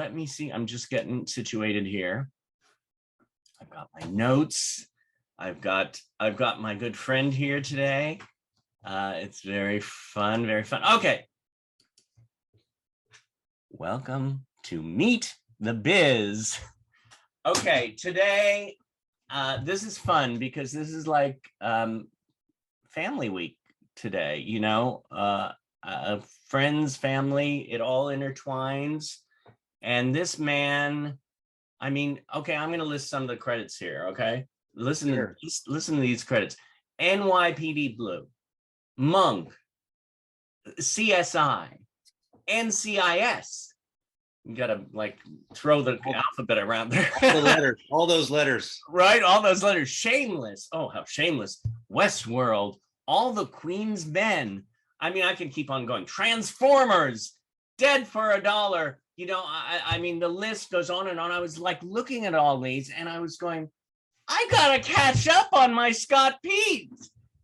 let me see. I'm just getting situated here. I've got my notes. I've got my good friend here today. It's very fun, very fun. Okay. Welcome to Meet the Biz. Okay, today, this is fun because this is like family week today, you know, friends, family, it all intertwines. And this man, I mean, okay, I'm going to list some of the credits here, okay? Listen to these credits. NYPD Blue, Monk, CSI, NCIS. You got to like throw the alphabet around there. all those letters. Right, all those letters. Shameless. Oh, how shameless. Westworld, All the Queen's Men. I mean, I can keep on going. Transformers, Dead for a Dollar. You know, I mean, the list goes on and on. I was like looking at all these and I was going, I gotta catch up on my Scott Peat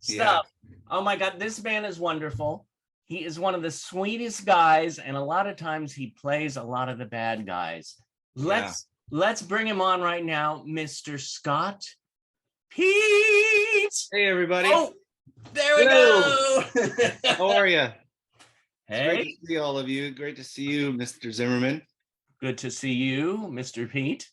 stuff. Yeah. Oh my God, this man is wonderful. He is one of the sweetest guys, and a lot of times he plays a lot of the bad guys. Let's bring him on right now, Mr. Scott Peat. Hey, everybody. Oh, there we go. How are you? Hey. It's great to see all of you. Great to see you, Mr. Zimmerman. Good to see you, Mr. Peat.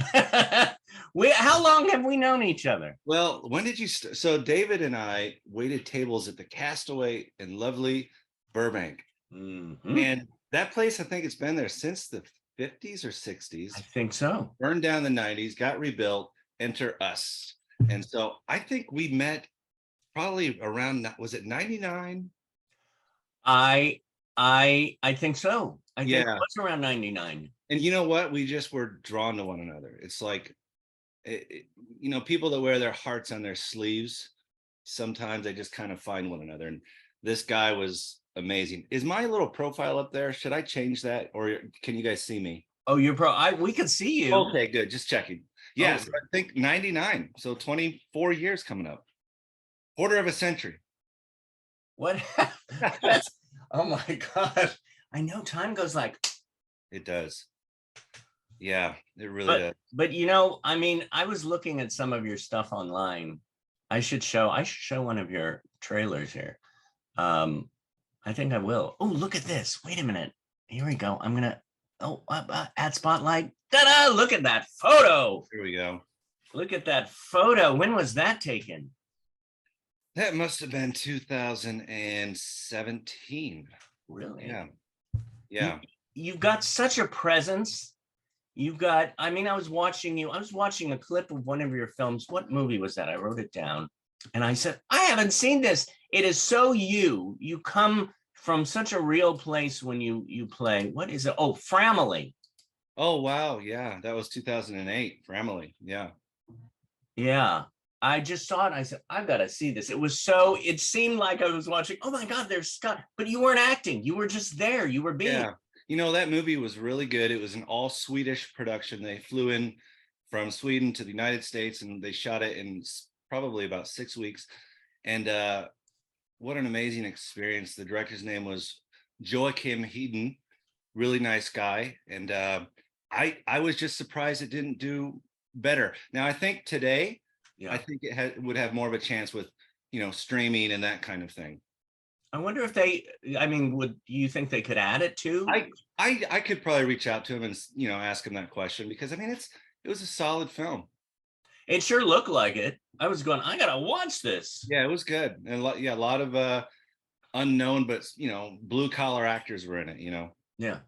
How long have we known each other? Well, when did you so David and I waited tables at the Castaway in lovely Burbank. Mm-hmm. And that place, I think it's been there since the 50s or 60s. I think so. Burned down in the 90s, got rebuilt, enter us. And so I think we met probably around, was it 99? I think so. I think it was around 99. And you know what? We just were drawn to one another. It's like, you know, people that wear their hearts on their sleeves, sometimes they just kind of find one another. And this guy was amazing. Is my little profile up there? Should I change that? Or can you guys see me? Oh, we can see you. Okay, good. Just checking. Yeah, so I think 99. So 24 years coming up. Quarter of a century. What? Oh my God. I know time goes like. It does. Yeah, it really does. But you know, I mean, I was looking at some of your stuff online. I should show one of your trailers here. I think I will. Oh, look at this. Wait a minute. Here we go. I'm gonna add spotlight. Ta-da! Look at that photo. Here we go. Look at that photo. When was that taken? That must have been 2017. Really? Yeah. Yeah. You've got such a presence. You've got, I mean, I was watching a clip of one of your films. What movie was that? I wrote it down and I said, I haven't seen this. It is so you. You come from such a real place when you play. What is it? Oh, Family. Oh, wow. Yeah. That was 2008. Family. Yeah. Yeah. I just saw it. I said, I've got to see this. It seemed like I was watching, oh my God, there's Scott, but you weren't acting. You were just there. You were being. Yeah. You know, that movie was really good. It was an all Swedish production. They flew in from Sweden to the United States and they shot it in probably about 6 weeks. And what an amazing experience. The director's name was Joakim Hedin, really nice guy. And I was just surprised it didn't do better. Now, I think today, I think it would have more of a chance with, you know, streaming and that kind of thing. I wonder if would you think they could add it too? I could probably reach out to him and, you know, ask him that question because I mean, it was a solid film. It sure looked like it. I was going, I gotta watch this. Yeah, it was good. And a lot of unknown, but you know, blue collar actors were in it, you know. Yeah.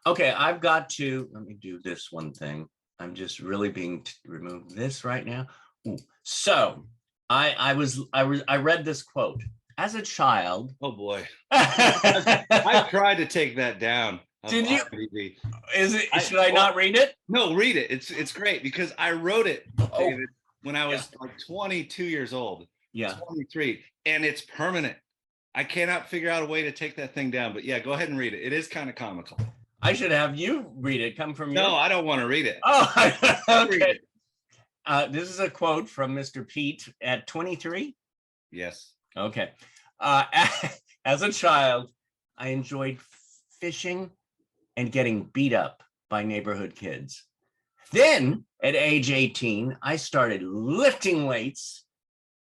Okay, I've got to let me do this one thing. I'm just really being remove this right now. Ooh. So I read this quote as a child. Oh boy. I tried to take that down. Did you? Is it? Should I not read it? No, read it. It's great because I wrote it, David, when I was like 22 years old. Yeah. 23, and it's permanent. I cannot figure out a way to take that thing down. But yeah, go ahead and read it. It is kind of comical. I should have you read it. Come from you. No, I don't want to read it. Oh, okay. This is a quote from Mr. Peat at 23. Yes. Okay. As a child, I enjoyed fishing and getting beat up by neighborhood kids. Then at age 18, I started lifting weights,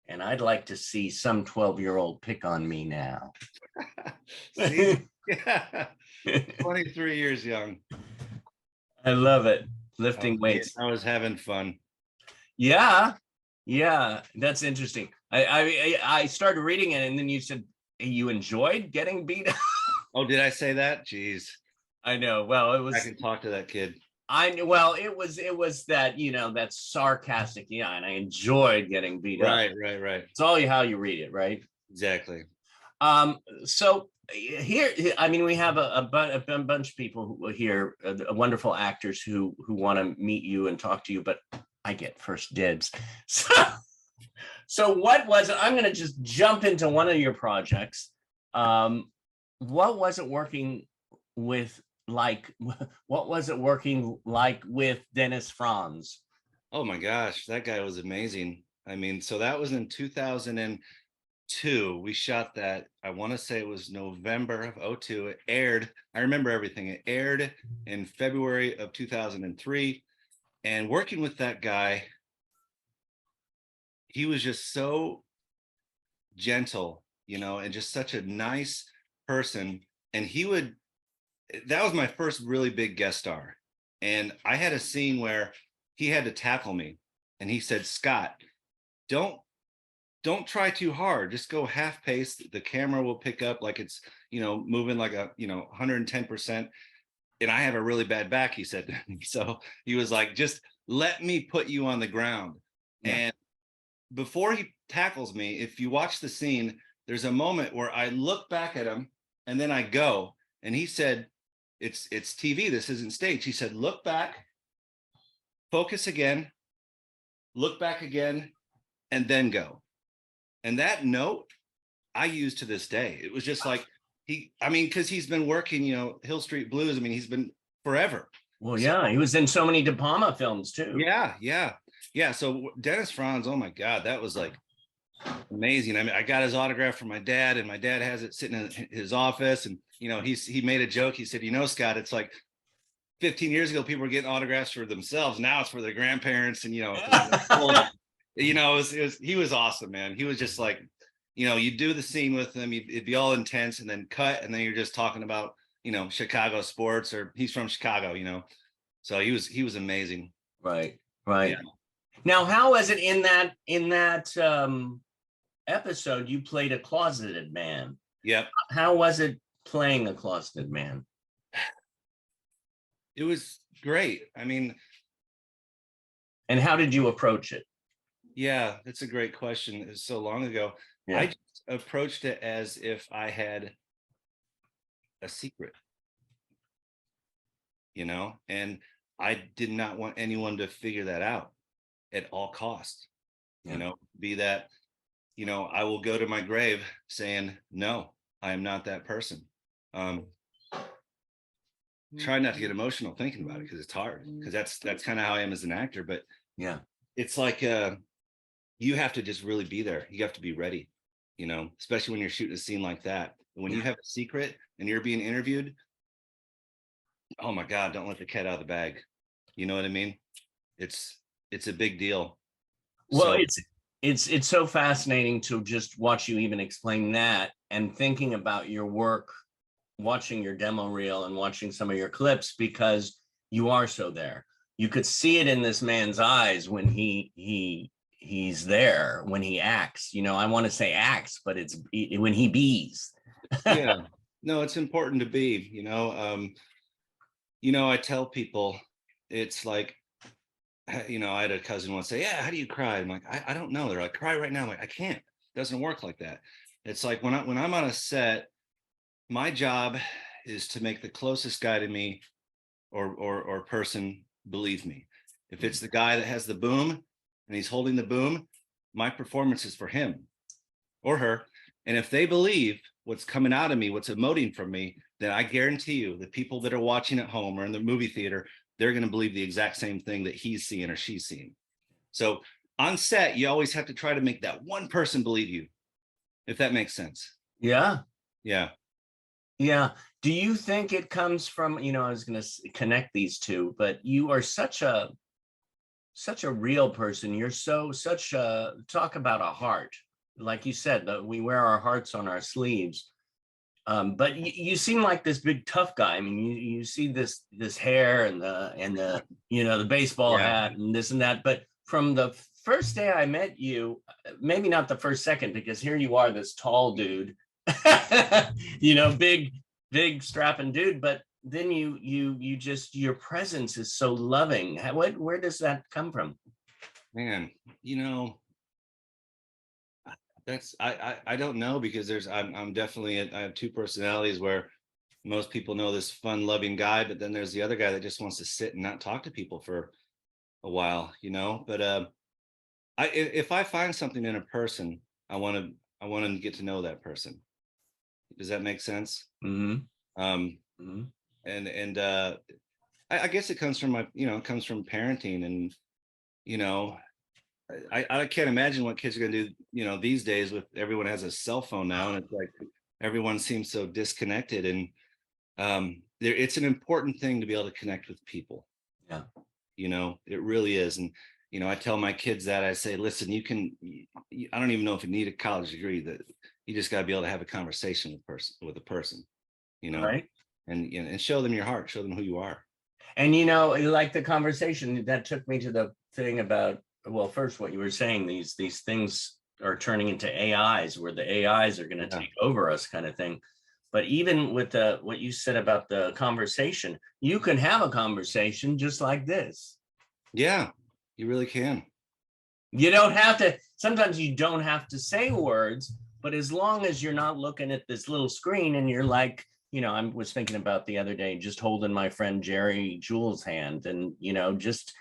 and I'd like to see some 12-year-old pick on me now. See, yeah, 23 years young. I love it. I Lifting was, weights. I was having fun. Yeah. Yeah. That's interesting. I started reading it, and then you said you enjoyed getting beat up. Oh, did I say that? Jeez. I know. Well, it I was, can talk to that kid. well, it was that, that sarcastic. Yeah. And I enjoyed getting beat up. Right. It's all how you read it, right? Exactly. So here, I mean, we have a bunch of people who are here, wonderful actors who want to meet you and talk to you, but I get first dibs. So what was it? I'm going to just jump into one of your projects. What was it working with like? What was it working like with Dennis Franz? Oh my gosh, that guy was amazing. I mean, so that was in 2002. We shot that. I want to say it was November of 2002. It aired. I remember everything. It aired in February of 2003. And working with that guy, he was just so gentle, and just such a nice person. And that was my first really big guest star. And I had a scene where he had to tackle me, and he said, "Scott, don't try too hard. Just go half pace. The camera will pick up like it's, moving like 110%. And I have a really bad back," he said. So he was like, "Just let me put you on the ground." Yeah. And before he tackles me, if you watch the scene, there's a moment where I look back at him and then I go, and he said, it's TV. This isn't stage. He said, "Look back, focus again, look back again, and then go." And that note I use to this day. It was just like because he's been working, Hill Street Blues. I mean, he's been forever. Well, yeah, he was in so many De Palma films too. Yeah. So Dennis Franz, oh my God, that was like amazing. I mean, I got his autograph from my dad, and my dad has it sitting in his office. And he made a joke. He said, "Scott, it's like 15 years ago, people were getting autographs for themselves. Now it's for their grandparents." And he was awesome, man. He was just like, you do the scene with him, it'd be all intense, and then cut, and then you're just talking about, Chicago sports, or he's from Chicago. So he was amazing. Right. Yeah. Now, how was it in that episode? You played a closeted man. Yep. How was it playing a closeted man? It was great. I mean, and how did you approach it? Yeah, that's a great question. It was so long ago. Yeah. I just approached it as if I had a secret, and I did not want anyone to figure that out at all costs. Yeah. Be that, I will go to my grave saying, "No, I am not that person." Try not to get emotional thinking about it, because it's hard, because that's kind of how I am as an actor. But yeah, it's like you have to just really be there. You have to be ready, especially when you're shooting a scene like that. When you have a secret and you're being interviewed, oh my God, don't let the cat out of the bag. You know what I mean? It's a big deal. Well, it's so fascinating to just watch you even explain that, and thinking about your work, watching your demo reel and watching some of your clips, because you are so there. You could see it in this man's eyes when he's there, when he acts. I want to say acts, but it's when he bees. Yeah, no, it's important to be. I tell people, it's like, I had a cousin once say, "Yeah, how do you cry?" I'm like, I don't know. They're like, "Cry right now." I'm like, I can't. It doesn't work like that. It's like when I'm on a set, my job is to make the closest guy to me or person believe me. If it's the guy that has the boom and he's holding the boom, my performance is for him or her. And if they believe what's coming out of me, what's emoting from me, then I guarantee you the people that are watching at home or in the movie theater, they're going to believe the exact same thing that he's seeing or she's seeing. So on set, you always have to try to make that one person believe you, if that makes sense. Yeah. Yeah. Yeah. Do you think it comes from, I was going to connect these two, but you are such a real person. You're such a talk about a heart. Like you said, that we wear our hearts on our sleeves. But you seem like this big tough guy. I mean, you see this hair and the the baseball Yeah. hat and this and that. But from the first day I met you, maybe not the first second, because here you are, this tall dude, big strapping dude. But then you just your presence is so loving. Where does that come from? Man, that's I don't know, because I'm definitely I have two personalities, where most people know this fun loving guy, but then there's the other guy that just wants to sit and not talk to people for a while, but if I find something in a person, I want to get to know that person. Does that make sense? Hmm. um Hmm. and I guess it comes from it comes from parenting. And you know I can't imagine what kids are going to do, these days, with everyone has a cell phone now, and it's like everyone seems so disconnected. And it's an important thing to be able to connect with people. Yeah. It really is. And I tell my kids that, I say, listen, I don't even know if you need a college degree, that you just got to be able to have a conversation with a person, you know Right. and show them your heart, show them who you are. And like the conversation that took me to the thing about, well, first what you were saying, these things are turning into AIs, where the AIs are going to Yeah. take over us, kind of thing. But even with the what you said about the conversation, you can have a conversation just like this. Yeah, you really can. You don't have to, sometimes you don't have to say words, but as long as you're not looking at this little screen and you're like, I was thinking about the other day, just holding my friend Jerry Jewell's hand and, just,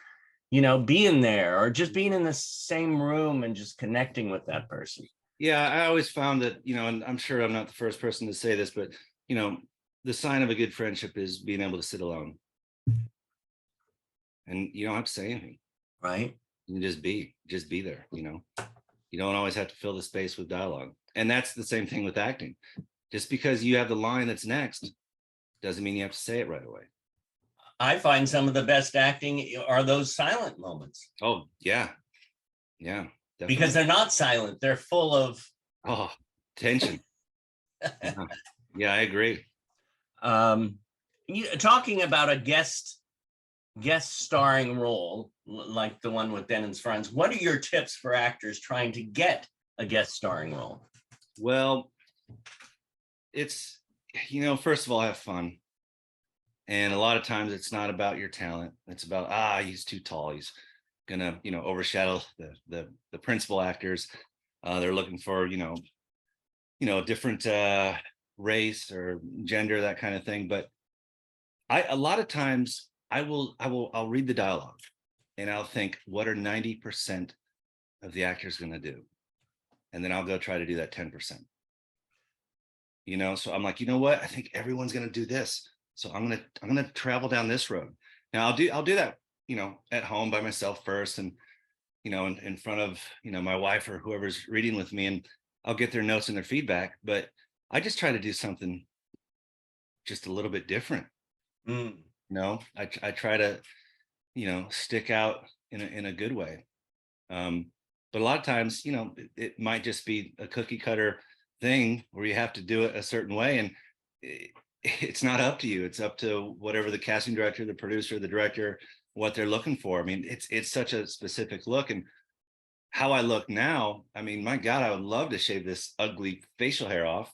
being there, or just being in the same room and just connecting with that person. Yeah, I always found that, and I'm sure I'm not the first person to say this, but you know the sign of a good friendship is being able to sit alone, and you don't have to say anything. Right. You can just be there. You don't always have to fill the space with dialogue. And that's the same thing with acting. Just because you have the line that's next doesn't mean you have to say it right away. I find some of the best acting are those silent moments, Oh, yeah. Yeah, because definitely. they're not silent. They're full of, Oh, tension. Yeah. Yeah, I agree. um, talking about a guest starring role like the one with Denon's Friends. What are your tips for actors trying to get a guest starring role? Well, it's, first of all, have fun. And a lot of times it's not about your talent. It's about, he's too tall. He's gonna, overshadow the principal actors. They're looking for, a different race or gender, that kind of thing. But a lot of times I'll read the dialogue, and I'll think, what are 90% of the actors gonna do? And then I'll go try to do that 10%. So I'm like, you know what? I think everyone's gonna do this. So I'm gonna travel down this road. Now I'll do that, at home by myself first, and in front of my wife or whoever's reading with me, and I'll get their notes and their feedback. But I just try to do something just a little bit different. Mm. I try to stick out in a good way. But a lot of times, it might just be a cookie cutter thing where you have to do it a certain way, and it's not up to you. It's up to whatever the casting director, the producer, the director, what they're looking for. I mean, it's such a specific look. And how I look now, I mean, my God, I would love to shave this ugly facial hair off,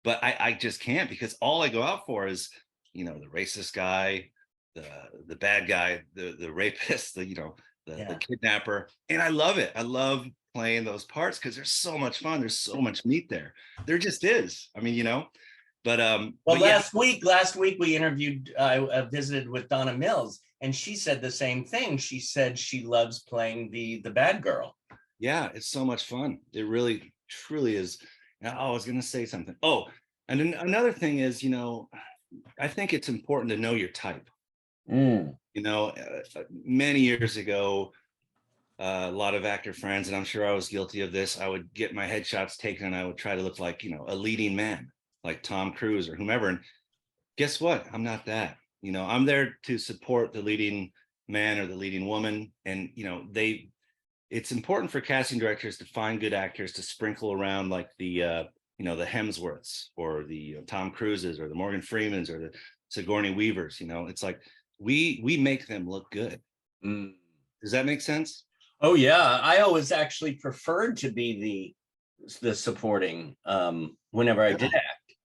but I just can't, because all I go out for is, the racist guy, the bad guy, the rapist, the kidnapper. And I love it. I love playing those parts because they're so much fun. There's so much meat there. There just is. I mean, Well, but yeah. last week we interviewed, I visited with Donna Mills, and she said the same thing. She said she loves playing the bad girl. Yeah, it's so much fun. It really, truly is. I was going to say something. Oh, and then another thing is, I think it's important to know your type. Mm. Many years ago, a lot of actor friends, and I'm sure I was guilty of this, I would get my headshots taken and I would try to look like, a leading man, like Tom Cruise or whomever. And guess what? I'm not that. I'm there to support the leading man or the leading woman. And, it's important for casting directors to find good actors to sprinkle around, like the Hemsworths or the Tom Cruises or the Morgan Freemans or the Sigourney Weavers. It's like we make them look good. Mm. Does that make sense? Oh yeah, I always actually preferred to be the supporting whenever I did act.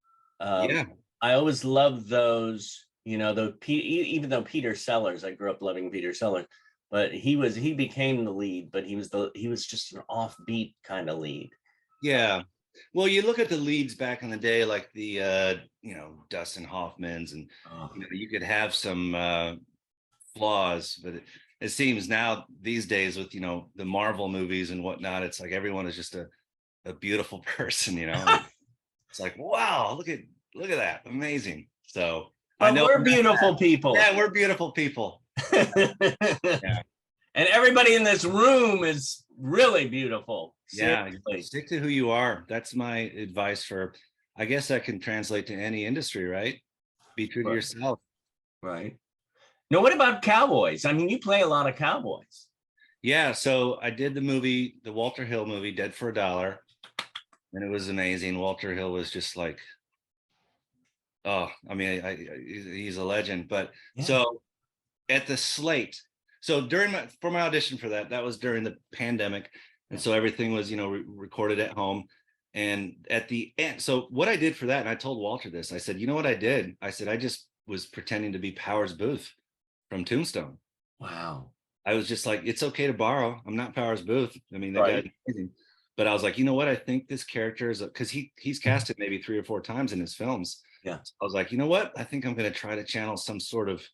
Yeah. I always loved those, even though Peter Sellers, I grew up loving Peter Sellers, but he became the lead, but he was just an offbeat kind of lead. Yeah. Well, you look at the leads back in the day, like the Dustin Hoffmans, and Oh, you could have some flaws, but it seems now these days with the Marvel movies and whatnot, it's like everyone is just a beautiful person. It's like, wow, look at that, amazing. So I but know we're beautiful people. yeah, we're beautiful people. Yeah. And everybody in this room is really beautiful. Yeah, Seriously. stick to who you are. That's my advice for, I guess that can translate to any industry, right? Be true to Right. yourself. Right. Now, what about cowboys? I mean, you play a lot of cowboys. Yeah, so I did the Walter Hill movie, Dead for a Dollar, and it was amazing. Walter Hill was just like, oh, I mean, he's a legend. But Yeah. so at the slate, so for my audition for that was during the pandemic, and so everything was recorded at home. And at the end, so what I did for that, and I told Walter this, I said, you know what I did? I said, I just was pretending to be Powers Booth from Tombstone. Wow. I was just like, it's okay to borrow. I'm not Powers Booth. I mean, that Right. guy's amazing. But I was like, you know what? I think this character is, because he's casted maybe 3 or 4 times in his films. Yeah. So I was like, you know what? I think I'm going to try to channel some sort of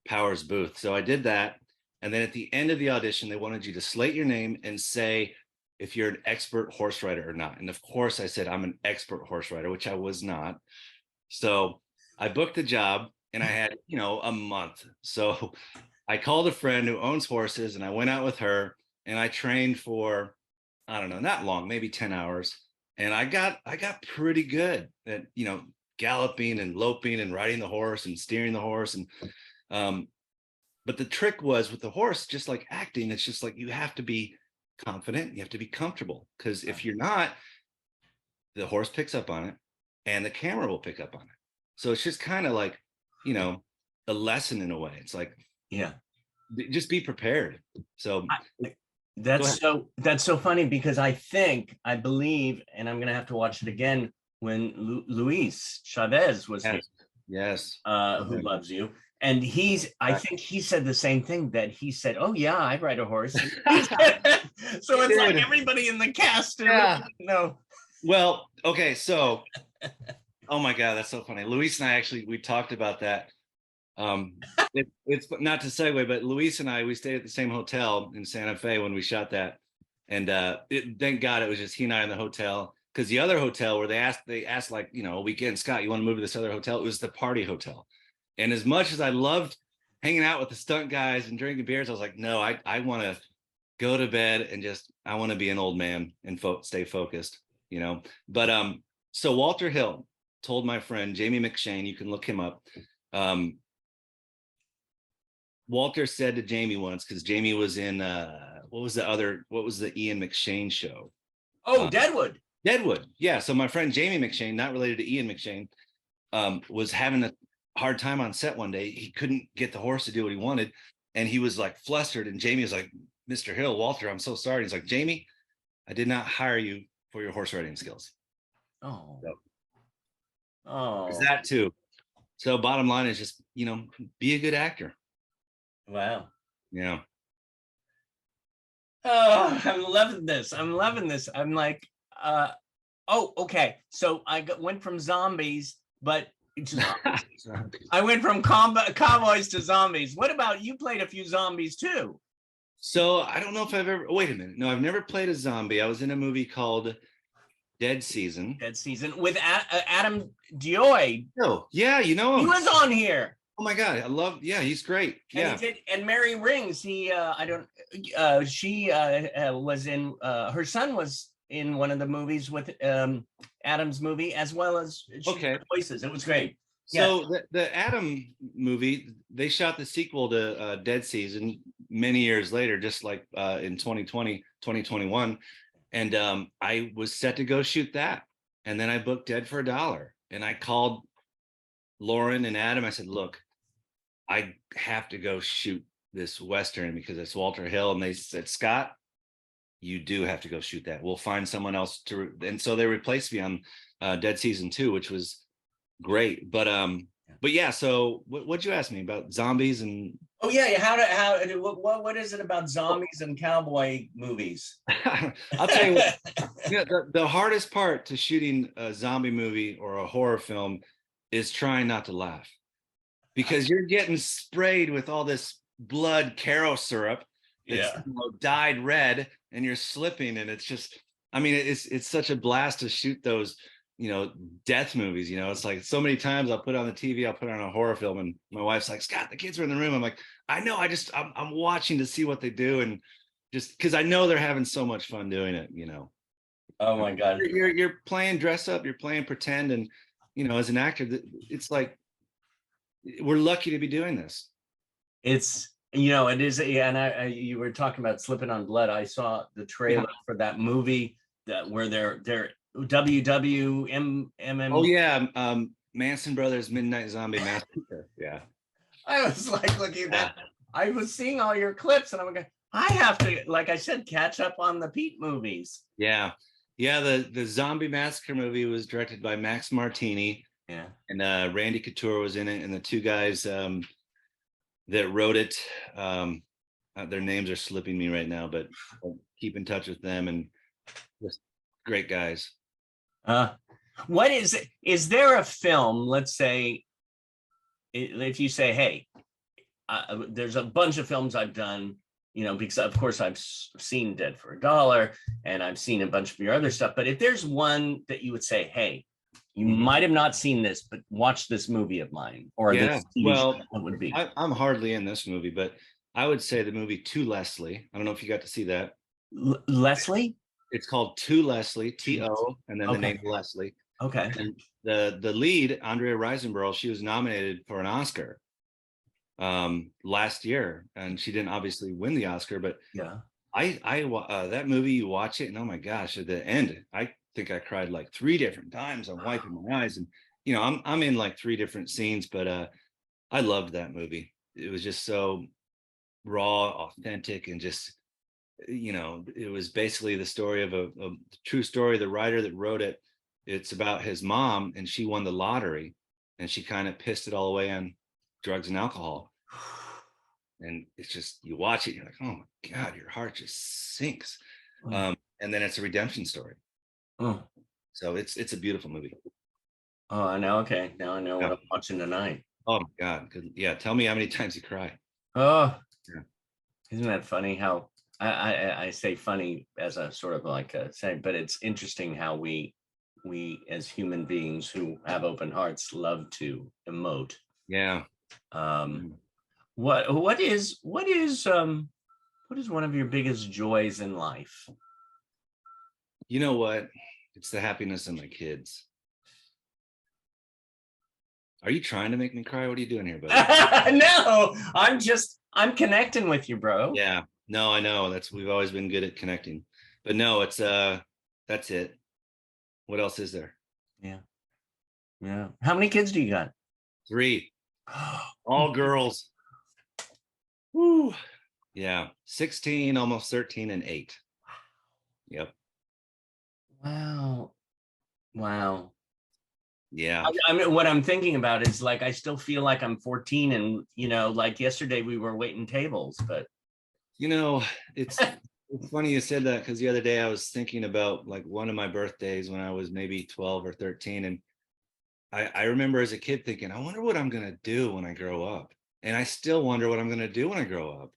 Powers Booth. So I did that. And then at the end of the audition, they wanted you to slate your name and say if you're an expert horse rider or not. And of course, I said I'm an expert horse rider, which I was not. So I booked the job and I had, a month. So I called a friend who owns horses and I went out with her and I trained for, I don't know, not long, maybe 10 hours. And I got pretty good at, galloping and loping and riding the horse and steering the horse. And but the trick was with the horse, just like acting, it's just like you have to be confident, you have to be comfortable, because if you're not, the horse picks up on it and the camera will pick up on it. So it's just kind of like, a lesson in a way. It's like, Yeah. just be prepared. So that's so funny because I believe, and I'm going to have to watch it again when Luis Chavez was here, yes, Who Loves You. And I think he said the same thing, that he said, oh yeah, I ride a horse. So it's like everybody in the cast. Yeah. No. Well, okay. So, oh my God, that's so funny. Luis and I we talked about that. It's not to segue, but Luis and I, we stayed at the same hotel in Santa Fe when we shot that. And thank God it was just he and I in the hotel, because the other hotel where they asked like, a weekend, Scott, you want to move to this other hotel? It was the party hotel. And as much as I loved hanging out with the stunt guys and drinking beers, I was like, no, I want to go to bed and I want to be an old man and stay focused, But so Walter Hill told my friend Jamie McShane, you can look him up. Walter said to Jamie once, because Jamie was in what was the Ian McShane show? Oh, Deadwood. Deadwood, yeah. So my friend Jamie McShane, not related to Ian McShane, was having a hard time on set one day. He couldn't get the horse to do what he wanted, and he was like flustered. And Jamie was like, "Mr. Hill, Walter, I'm so sorry." He's like, "Jamie, I did not hire you for your horse riding skills." Oh, so, there's that too. So bottom line is just, be a good actor. Wow. Yeah. Oh, I'm loving this. I'm like, oh, okay. So I went from zombies, but I went from cowboys to zombies. What about, you played a few zombies too? So I don't know if I've ever, wait a minute. No, I've never played a zombie. I was in a movie called Dead Season. Dead Season with Adam Dioy. Oh, yeah, you know him. He was on here. Oh my God, he's great. Yeah. And he did, and Mary Rings, she was in, her son was in one of the movies with Adam's movie, as well as voices. It was great. Yes. So the Adam movie, they shot the sequel to Dead Season many years later, just like in 2020, 2021. And I was set to go shoot that. And then I booked Dead for a Dollar. And I called Lauren and Adam. I said, look, I have to go shoot this Western because it's Walter Hill. And they said, Scott, you do have to go shoot that. We'll find someone else to. And so they replaced me on Dead Season 2, which was great. But yeah, so what'd you ask me about zombies and Oh yeah, what is it about zombies and cowboy movies? I'll tell you what, the hardest part to shooting a zombie movie or a horror film is trying not to laugh because you're getting sprayed with all this blood caro syrup that's Yeah. dyed red and you're slipping and it's just I mean it's such a blast to shoot those death movies. It's like so many times I'll put on the TV, I'll put on a horror film and my wife's like, Scott, the kids are in the room. I'm like, I know, I'm watching to see what they do and just because I know they're having so much fun doing it. Oh my God. You're playing dress up, you're playing pretend, and as an actor, it's like we're lucky to be doing this. It's it is, yeah, and you were talking about slipping on blood. I saw the trailer for that movie where they're WWMMM. Oh yeah, Manson Brothers Midnight Zombie Massacre. Yeah. I was like looking at that. I was seeing all your clips and I'm like, I have to, like I said, catch up on the Peat movies. Yeah. The Zombie Massacre movie was directed by Max Martini. Yeah. And Randy Couture was in it, and the two guys that wrote it, their names are slipping me right now, but I'll keep in touch with them and just great guys. What is there a film, let's say, if you say, hey, there's a bunch of films I've done, because of course I've seen Dead for a Dollar and I've seen a bunch of your other stuff, but if there's one that you would say, hey, you might have not seen this, but watch this movie of mine, or this TV show, what would be? I'm hardly in this movie, but I would say the movie To Leslie. I don't know if you got to see that. Leslie? It's called To Leslie, T-O, and then the name Leslie. Okay. And the lead, Andrea Riseborough, she was nominated for an Oscar last year, and she didn't obviously win the Oscar, but yeah, that movie, you watch it, and oh my gosh, at the end, I think I cried like 3 different times. I'm wiping my eyes, and I'm in like 3 different scenes, but I loved that movie. It was just so raw, authentic, and just it was basically the story of a true story. The writer that wrote it, it's about his mom, and she won the lottery, and she kind of pissed it all away on drugs and alcohol. And it's just, you watch it, you're like, oh my God, your heart just sinks. And then it's a redemption story. So it's a beautiful movie. Oh, I know. Okay, now I know what I'm watching tonight. Oh my God. Yeah, tell me how many times you cry. Oh yeah. Isn't that funny how I say funny as a sort of like a saying, but it's interesting how we as human beings who have open hearts love to emote. Yeah. What is one of your biggest joys in life? You know what? It's the happiness of my kids. Are you trying to make me cry? What are you doing here, buddy? No, I'm connecting with you, bro. Yeah. No, I know. We've always been good at connecting. But no, it's that's it. What else is there? Yeah. Yeah. How many kids do you got? 3. All girls. Woo. Yeah. 16, almost 13, and 8. Yep. Wow. Yeah. I mean, what I'm thinking about is like, I still feel like I'm 14 and, like yesterday we were waiting tables, but. It's funny you said that, because the other day I was thinking about like one of my birthdays when I was maybe 12 or 13. And I remember as a kid thinking, I wonder what I'm going to do when I grow up. And I still wonder what I'm going to do when I grow up.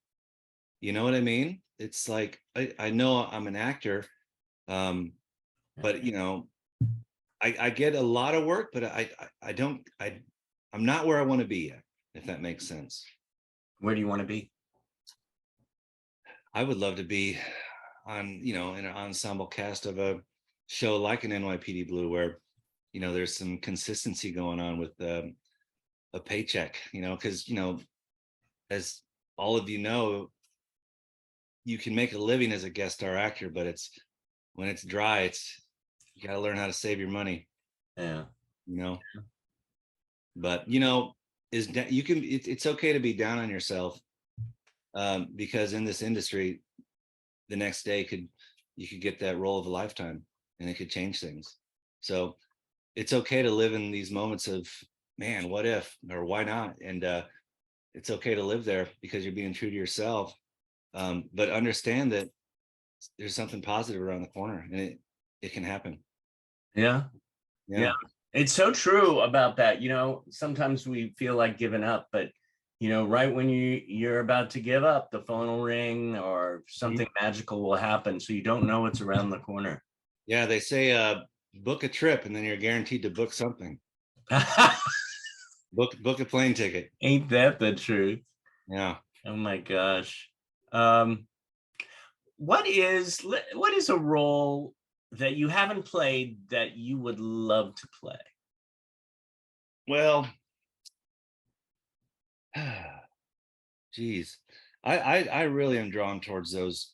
You know what I mean? It's like, I know I'm an actor, but I get a lot of work, but I'm not where I want to be yet, if that makes sense. Where do you want to be? I would love to be on, in an ensemble cast of a show like an NYPD Blue, where, there's some consistency going on with a paycheck, because as all of you know, you can make a living as a guest star actor, but it's when it's dry, you got to learn how to save your money, Yeah. you know. But it's okay to be down on yourself, because in this industry, the next day you could get that role of a lifetime, and it could change things. So it's okay to live in these moments of, man, what if, or why not, and it's okay to live there because you're being true to yourself. But understand that there's something positive around the corner, and it can happen. Yeah. Yeah. Yeah. It's so true about that. Sometimes we feel like giving up, but right when you're about to give up, the phone will ring or Mhm. something magical will happen. So you don't know what's around the corner. Yeah, they say book a trip and then you're guaranteed to book something. Book a plane ticket. Ain't that the truth? Yeah. Oh my gosh. Um, what is a role that you haven't played that you would love to play? Well, geez, I really am drawn towards those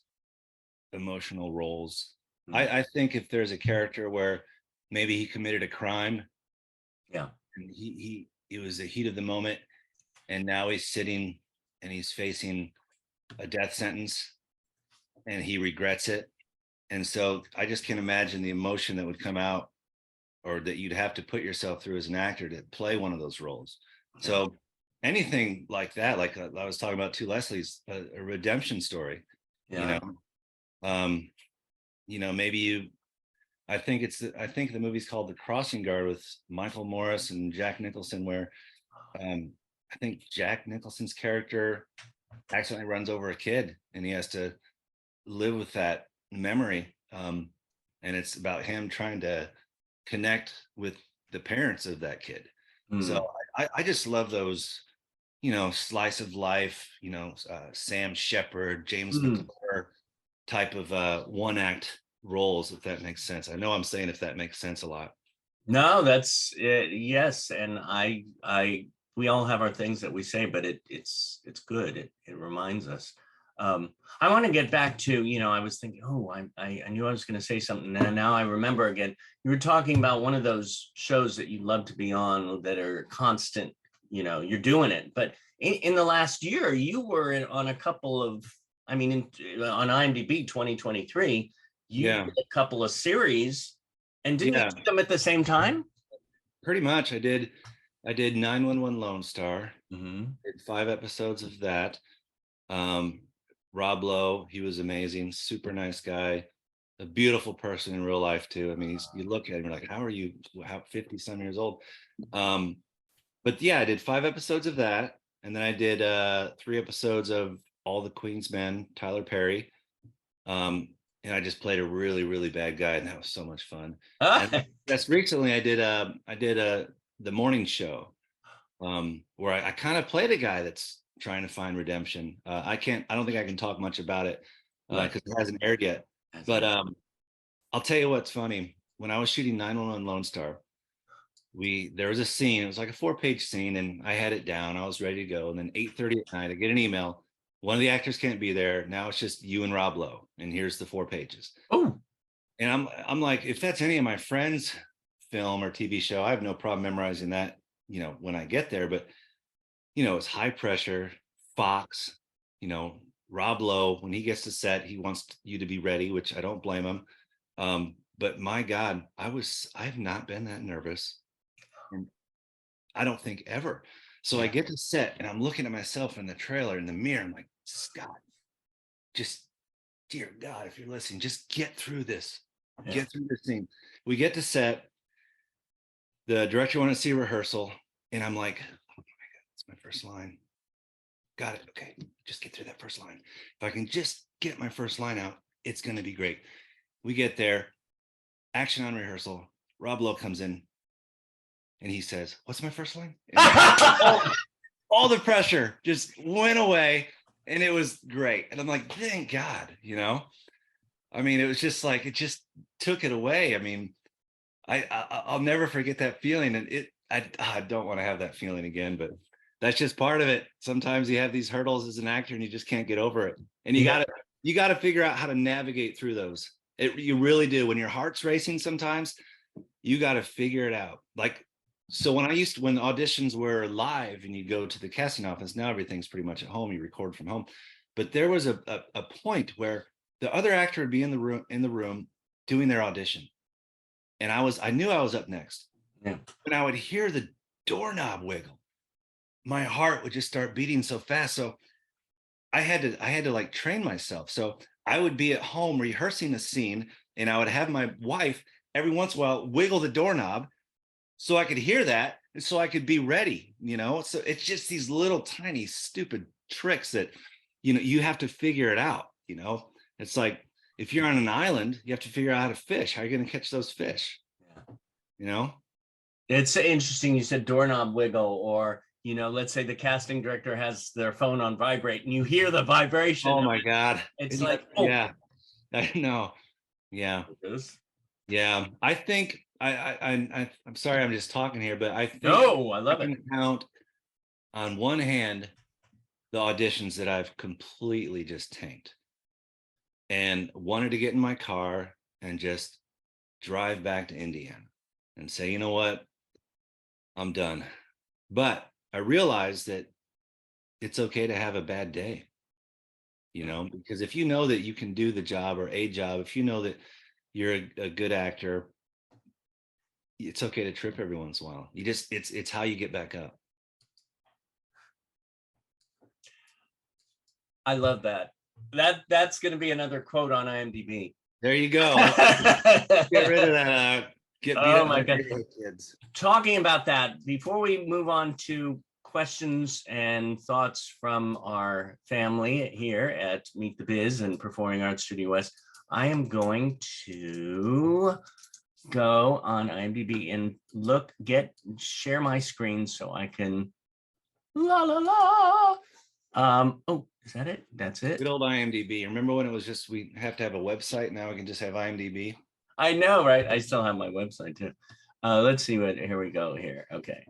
emotional roles. Hmm. I think if there's a character where maybe he committed a crime Yeah. and it was the heat of the moment, and now he's sitting and he's facing a death sentence and he regrets it. And so I just can't imagine the emotion that would come out, or that you'd have to put yourself through as an actor to play one of those roles. Yeah. So anything like that, like I was talking about to Leslie's, a redemption story, you Yeah. know, um, maybe I think the movie's called The Crossing Guard with Michael Morris and Jack Nicholson, where I think Jack Nicholson's character accidentally runs over a kid and he has to live with that memory. And it's about him trying to connect with the parents of that kid. So Hmm. I just love those, slice of life, Sam Shepard, James Hmm. McClure type of one act roles, if that makes sense. I know I'm saying if that makes sense a lot. No, that's it. Yes, and we all have our things that we say, but it's good. It reminds us. I want to get back to, I was thinking, oh, I knew I was going to say something, and now I remember again. You were talking about one of those shows that you love to be on that are constant. You're doing it, but in the last year, you were on a couple of. I mean, on IMDb 2023, you Yeah. did a couple of series, and didn't you Yeah. do them at the same time? Pretty much. I did 911 Lone Star, Hmm. did 5 episodes of that. Um, Rob Lowe, he was amazing, super nice guy, a beautiful person in real life too. I mean, you look at him, you're like, how are you 50 some years old? Um, but yeah, I did 5 episodes of that. And then I did 3 episodes of All the Queen's Men, Tyler Perry. And I just played a really, really bad guy, and that was so much fun. And that's recently I did the morning show, where I kind of played a guy that's trying to find redemption. I don't think I can talk much about it Right. because it hasn't aired yet. But I'll tell you what's funny. When I was shooting 911 Lone Star, there was a scene. It was like a 4-page scene, and I had it down. I was ready to go. And then 8:30 at night, I get an email. One of the actors can't be there. Now it's just you and Rob Lowe, and here's the 4 pages. Oh, And I'm like, if that's any of my friends' film or TV show, I have no problem memorizing that, when I get there. But it's high pressure, Fox, you know, Rob Lowe, when he gets to set, he wants you to be ready, which I don't blame him. But my God, I've not been that nervous. And I don't think ever. So I yeah. get to set and I'm looking at myself in the trailer in the mirror. I'm like, Scott, just dear God, if you're listening, just get through this. Yeah. Get through this thing. We get to set. The director wanted to see rehearsal. And I'm like, oh my God, it's my first line. Got it. Okay. Just get through that first line. If I can just get my first line out, it's going to be great. We get there, action on rehearsal. Rob Lowe comes in and he says, what's my first line? And all the pressure just went away and it was great. And I'm like, thank God. I mean, it was just like, it just took it away. I mean, I'll never forget that feeling. And I don't want to have that feeling again, but that's just part of it. Sometimes you have these hurdles as an actor and you just can't get over it. And Yeah. you gotta figure out how to navigate through those. You really do. When your heart's racing sometimes, you got to figure it out. Like, so when auditions were live and you go to the casting office, now everything's pretty much at home, you record from home. But there was a point where the other actor would be in the room doing their audition. And I knew I was up next. Yeah. When I would hear the doorknob wiggle, my heart would just start beating so fast. So I had to like train myself. So I would be at home rehearsing a scene and I would have my wife every once in a while wiggle the doorknob so I could hear that and so I could be ready, you know? So it's just these little tiny stupid tricks that, you know, you have to figure it out, you know? It's like if you're on an island, you have to figure out how to fish. How are you going to catch those fish? Yeah. You know? It's interesting. You said doorknob wiggle, or, you know, let's say the casting director has their phone on vibrate and you hear the vibration. Oh my God. It's like, oh, yeah, I know. Yeah. Yeah. I think I'm sorry, I'm just talking here, but I think no, I love I it. can count on one hand the auditions that I've completely just tanked and wanted to get in my car and just drive back to Indiana and say, you know what, I'm done. But I realized that it's okay to have a bad day, you know, because if you know that you can do the job or a job, if you know that you're a good actor, it's okay to trip every once in a while. It's how you get back up. I love that. That's going to be another quote on IMDb. There you go. Get rid of that. Get beat Oh up my by God. kids. Talking about that, before we move on to questions and thoughts from our family here at Meet the Biz and Performing Arts Studio West, I am going to go on IMDb and share my screen so I can la la la. Oh, is that it? That's it. Good old IMDb. Remember when it was just we have to have a website? Now we can just have IMDb. I know, right? I still have my website too. Let's see what. Here we go. Here, okay.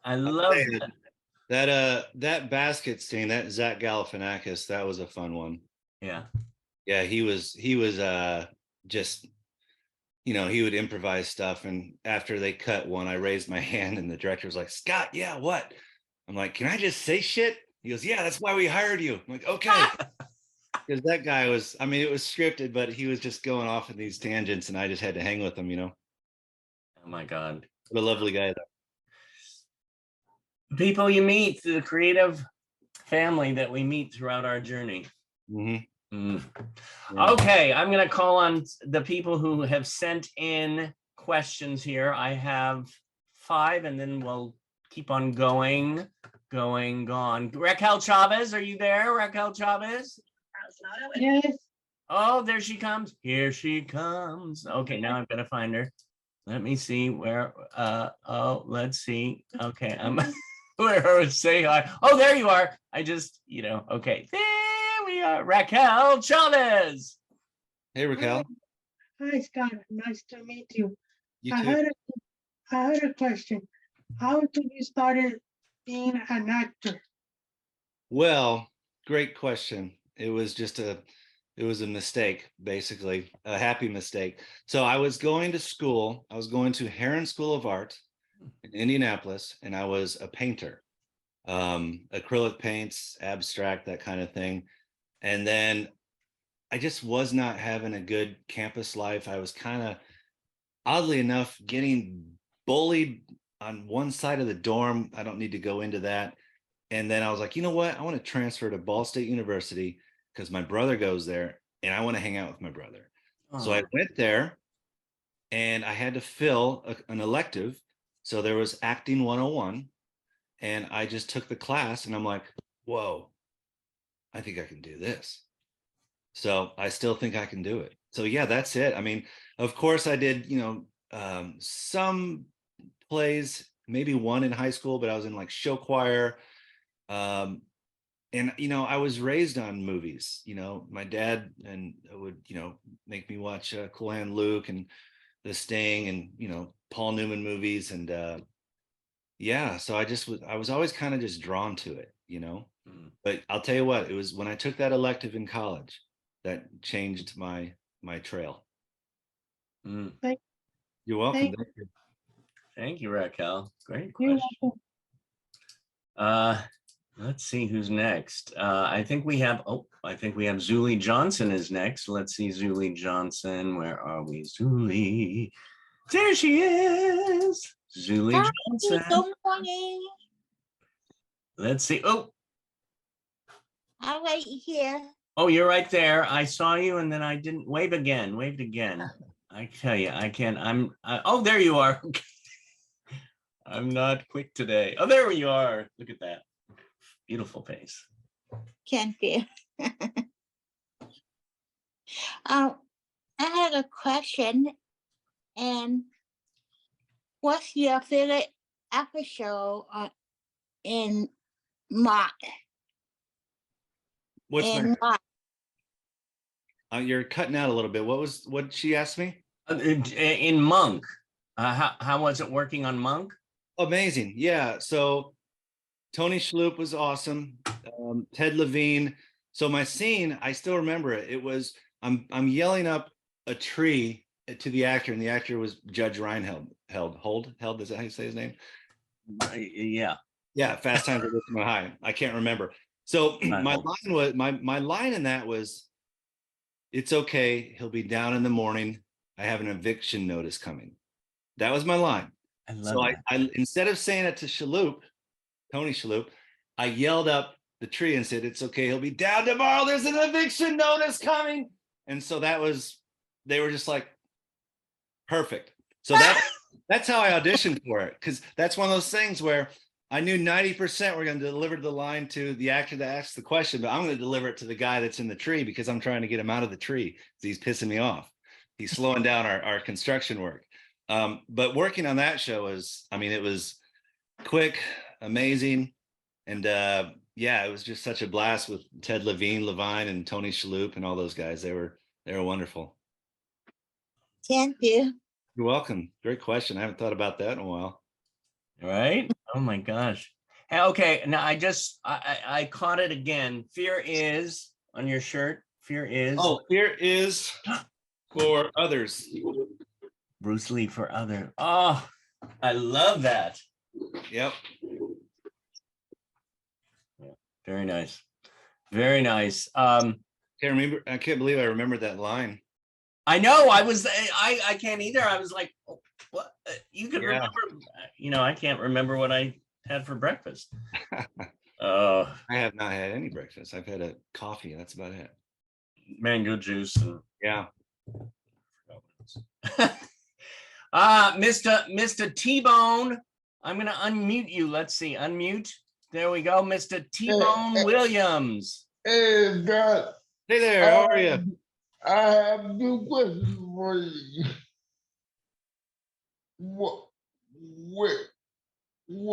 I love that. That basket scene, that Zach Galifianakis, that was a fun one. Yeah. Yeah, he was just, you know, he would improvise stuff. And after they cut one, I raised my hand and the director was like, Scott, yeah, what? I'm like, can I just say shit? He goes, yeah, that's why we hired you. I'm like, okay. Because that guy was, I mean, it was scripted, but he was just going off in these tangents and I just had to hang with him, you know. Oh my God. What a lovely guy though. People you meet, the creative family that we meet throughout our journey. Mm-hmm. Mm. Yeah. Okay, I'm going to call on the people who have sent in questions here. I have 5, and then we'll keep on going. Raquel Chavez, are you there, Raquel Chavez? Yes. Oh, there she comes. Here she comes. Okay, now I'm going to find her. Let me see where. Oh, let's see. Okay, I'm. Where say hi? Oh, there you are. I just, you know, okay. There we are. Raquel Chavez. Hey, Raquel. Hi, Scott. Nice to meet you. You I too. had a question. How did you started being an actor? Well, great question. It was a mistake, basically, a happy mistake. So I was going to school. I was going to Heron School of Art in Indianapolis, and I was a painter. acrylic paints, abstract, that kind of thing. And then I just was not having a good campus life. I was kind of, oddly enough, getting bullied on one side of the dorm. I don't need to go into that. And then I was like, you know what? I want to transfer to Ball State University because my brother goes there and I want to hang out with my brother. So I Oh, went there and I had to fill an elective. So there was acting 101. And I just took the class and I'm like, whoa, I think I can do this. So I still think I can do it. So yeah, that's it. I mean, of course I did, some plays, maybe one in high school, but I was in like show choir. Um, and I was raised on movies. My dad and would make me watch Cool Hand Luke and The Sting and Paul Newman movies. And yeah, so I was always kind of just drawn to it. mm, But I'll tell you what, it was when I took that elective in college that changed my trail. mm. Thank, You're welcome. thank Thank you. Thank you, Raquel. Great you. question. Uh, let's see who's next. I think we have Zuli Johnson is next. Let's see, Zuli Johnson. Where are we? Zuli. There she is. Zuli Hi, Johnson. good morning. Let's see. Oh, I'm right here. oh, you're right there. I saw you and then I didn't wave again. Waved again. I tell you, I can't. Oh, there you are. I'm not quick today. Oh, there you are. Look at that. Beautiful face. Can't be. I had a question, and what's your favorite episode in March? What's In that? March. You're cutting out a little bit. What she asked me? In Monk. How was it working on Monk? Amazing. Yeah. So Tony Shalhoub was awesome. Ted Levine. So my scene, I still remember it. It was I'm yelling up a tree to the actor, and the actor was Judge Reinhold. Held. Is that how you say his name? Yeah. Yeah, Fast Times at Ridgemont High. I can't remember. So my Reinhold. line was my line in that was, "It's okay. He'll be down in the morning. I have an eviction notice coming." That was my line. I love So that. I instead of saying it to Tony Shalhoub, I yelled up the tree and said, "It's okay. He'll be down tomorrow. There's an eviction notice coming." And so they were just like, perfect. So that's how I auditioned for it, because that's one of those things where I knew 90% were going to deliver the line to the actor that asked the question, but I'm going to deliver it to the guy that's in the tree because I'm trying to get him out of the tree. He's pissing me off. He's slowing down our construction work. But working on that show it was quick, amazing. And yeah, it was just such a blast with Ted Levine, and Tony Shalhoub and all those guys. They were wonderful. Thank you. You're welcome. Great question. I haven't thought about that in a while. Right? Oh my gosh. Hey, okay, now I caught it again. Fear is on your shirt. Fear is. Oh, fear is for others. Bruce Lee for other. Oh, I love that. Yep. Very nice. Very nice. I can't believe I remembered that line. I know. I can't either. I was like, oh, what? You could remember. I can't remember what I had for breakfast. I have not had any breakfast. I've had a coffee. That's about it. Mango juice. And Yeah. Mr. T-Bone, I'm gonna unmute you. Let's see, unmute. There we go, Mr. T-Bone Williams. Hey, God. Hey there, how are you? I have two questions for you. What, wait, when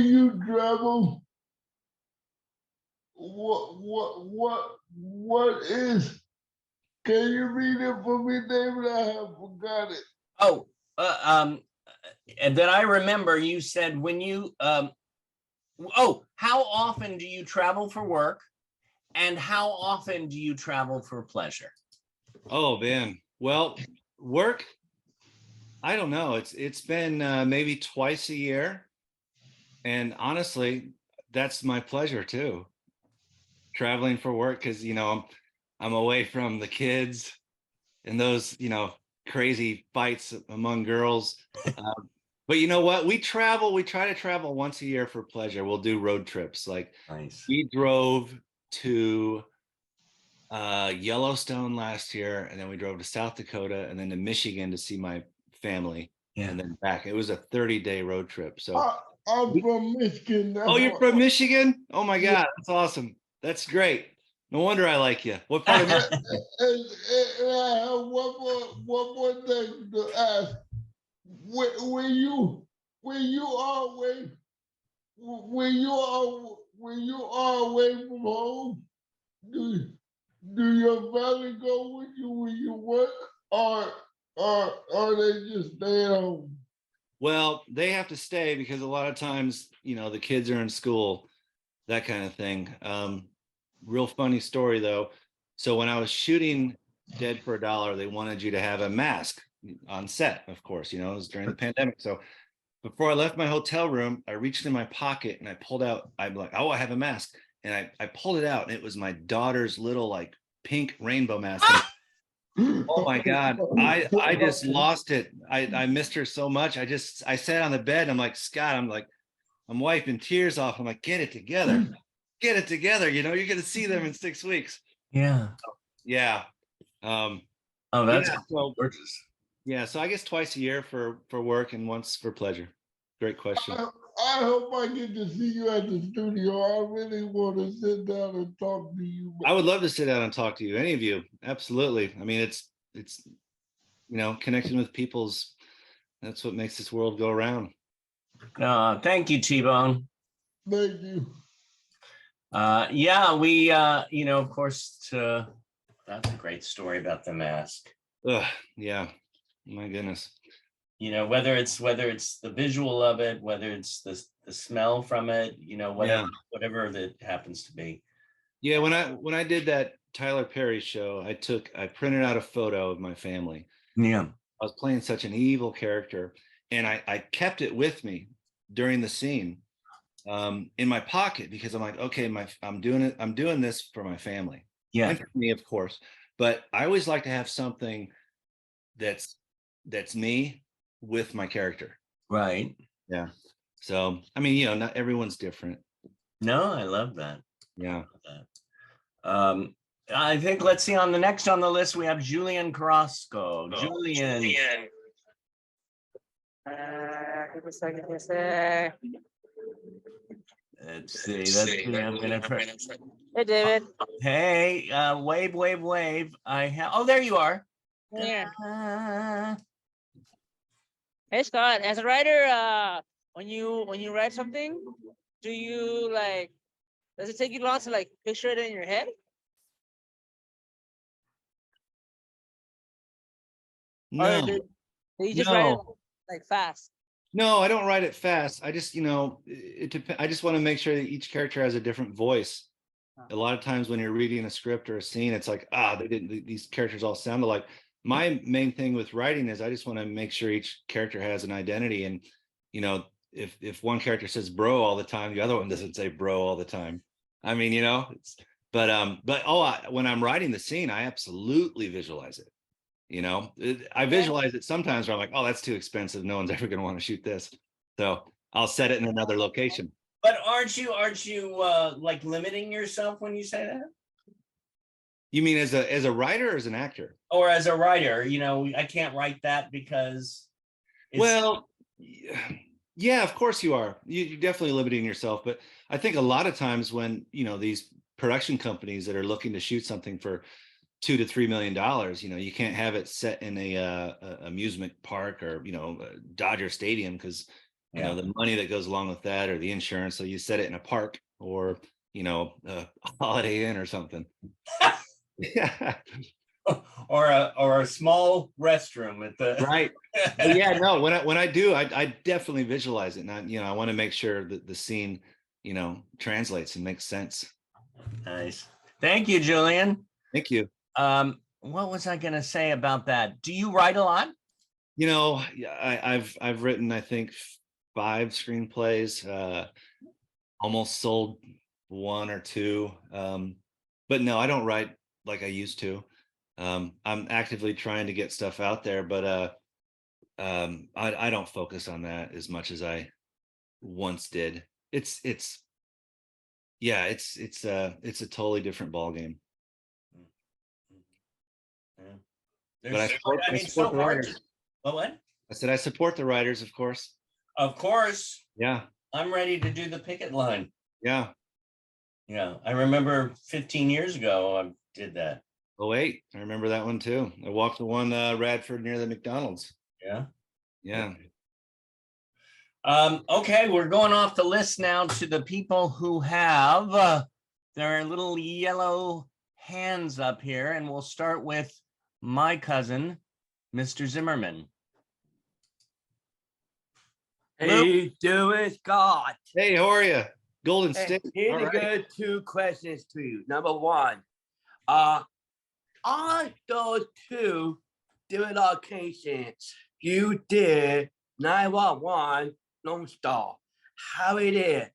you travel, what is, can you read it for me, David? I have forgot it. Oh, and then I remember you said when you, how often do you travel for work? And how often do you travel for pleasure? Oh, man. Well, Work, I don't know. It's been maybe twice a year, and honestly, that's my pleasure too. Traveling for work because I'm away from the kids and those crazy fights among girls. But you know what? We travel. We try to travel once a year for pleasure. We'll do road trips. Like Nice. we drove to Yellowstone last year, and then we drove to South Dakota, and then to Michigan to see my family, Yeah. and then back. It was a 30-day road trip. So, I'm from Michigan. oh, you're from Michigan? Oh my Yeah. God, that's awesome. That's great. No wonder I like you. What part of Michigan? And I have one more thing to ask. When you are away, when you are away from home, do your family go with you when you work, or they just stay at home? Well, they have to stay because a lot of times, the kids are in school, that kind of thing. Real funny story though. So when I was shooting Dead for a Dollar, they wanted you to have a mask on set, of course, it was during the pandemic. So before I left my hotel room, I reached in my pocket and I pulled out, I'm like, oh, I have a mask. And I pulled it out and it was my daughter's little like pink rainbow mask. Oh my God. I just lost it. I missed her so much. I sat on the bed and I'm like, Scott, I'm wiping tears off. I'm like, get it together. Get it together. You're gonna see them in 6 weeks. Yeah. Yeah. Oh, that's Yeah, so gorgeous. yeah, so I guess twice a year for work and once for pleasure. Great question. I hope I get to see you at the studio. I really want to sit down and talk to you. I would love to sit down and talk to you, any of you. Absolutely. I mean, it's connecting with that's what makes this world go around. Thank you, T-Bone. Thank you. Yeah, we of course, that's a great story about the mask. Ugh, yeah. My goodness. Whether it's the visual of it, whether it's the smell from it, whatever that happens to be. Yeah, when I did that Tyler Perry show, I printed out a photo of my family. Yeah. I was playing such an evil character, and I kept it with me during the scene, in my pocket, because I'm like, okay, I'm doing this for my family. Yeah. And for me, of course. But I always like to have something that's me with my character. Right. Yeah. So I mean, not everyone's different. No, I love that. Yeah. I think, let's see, on the next on the list we have Julian Carrasco. Julian. Let's see. I'm gonna try. Hey, David. Hey, wave. Oh, there you are. Yeah. Hey, Scott. As a writer, when you write something, do you does it take you long to picture it in your head? No. Or do you just write it fast? No, I don't write it fast. I just, it depends. I just want to make sure that each character has a different voice. A lot of times when you're reading a script or a scene, it's like, these characters all sound alike. My main thing with writing is I just want to make sure each character has an identity. And, if one character says bro all the time, the other one doesn't say bro all the time. I mean, when I'm writing the scene, I absolutely visualize it. I visualize it sometimes where I'm like, oh, that's too expensive. No one's ever going to want to shoot this. So I'll set it in another location. But aren't you limiting yourself when you say that? You mean as a writer or as an actor? Or as a writer, I can't write that because. Well, yeah, of course you are. You're definitely limiting yourself. But I think a lot of times when, these production companies that are looking to shoot something for $2 to $3 million, you can't have it set in a amusement park or Dodger Stadium because the money that goes along with that or the insurance. So you set it in a park or a Holiday Inn or something. Yeah. Or a small restroom at the right. But yeah, no. When I do, I definitely visualize it, and I want to make sure that the scene translates and makes sense. Nice. Thank you, Julian. Thank you. what was I gonna say about that? Do you write a lot? You know, yeah, I've written, I think, 5 screenplays, almost sold 1 or 2. But no, I don't write like I used to. I'm actively trying to get stuff out there, but I don't focus on that as much as I once did. It's yeah, it's a totally different ball game. Yeah. But I support, I I mean, it's support so the hard writers. to. Oh, what? I said I support the writers, of course. Of course, Yeah, I'm ready to do the picket line. yeah. Yeah, I remember 15 years ago I did that. Oh wait, I remember that one too. I walked the one Radford near the McDonald's. Yeah. Yeah. Okay, we're going off the list now to the people who have their little yellow hands up here, and we'll start with my cousin, Mr. Zimmerman. Hey, doing Scott? Hey, how are you? Golden Hey, State. here All to right. go 2 questions to you. Number 1, on those 2 different locations, you did 911 Lone Star. How it is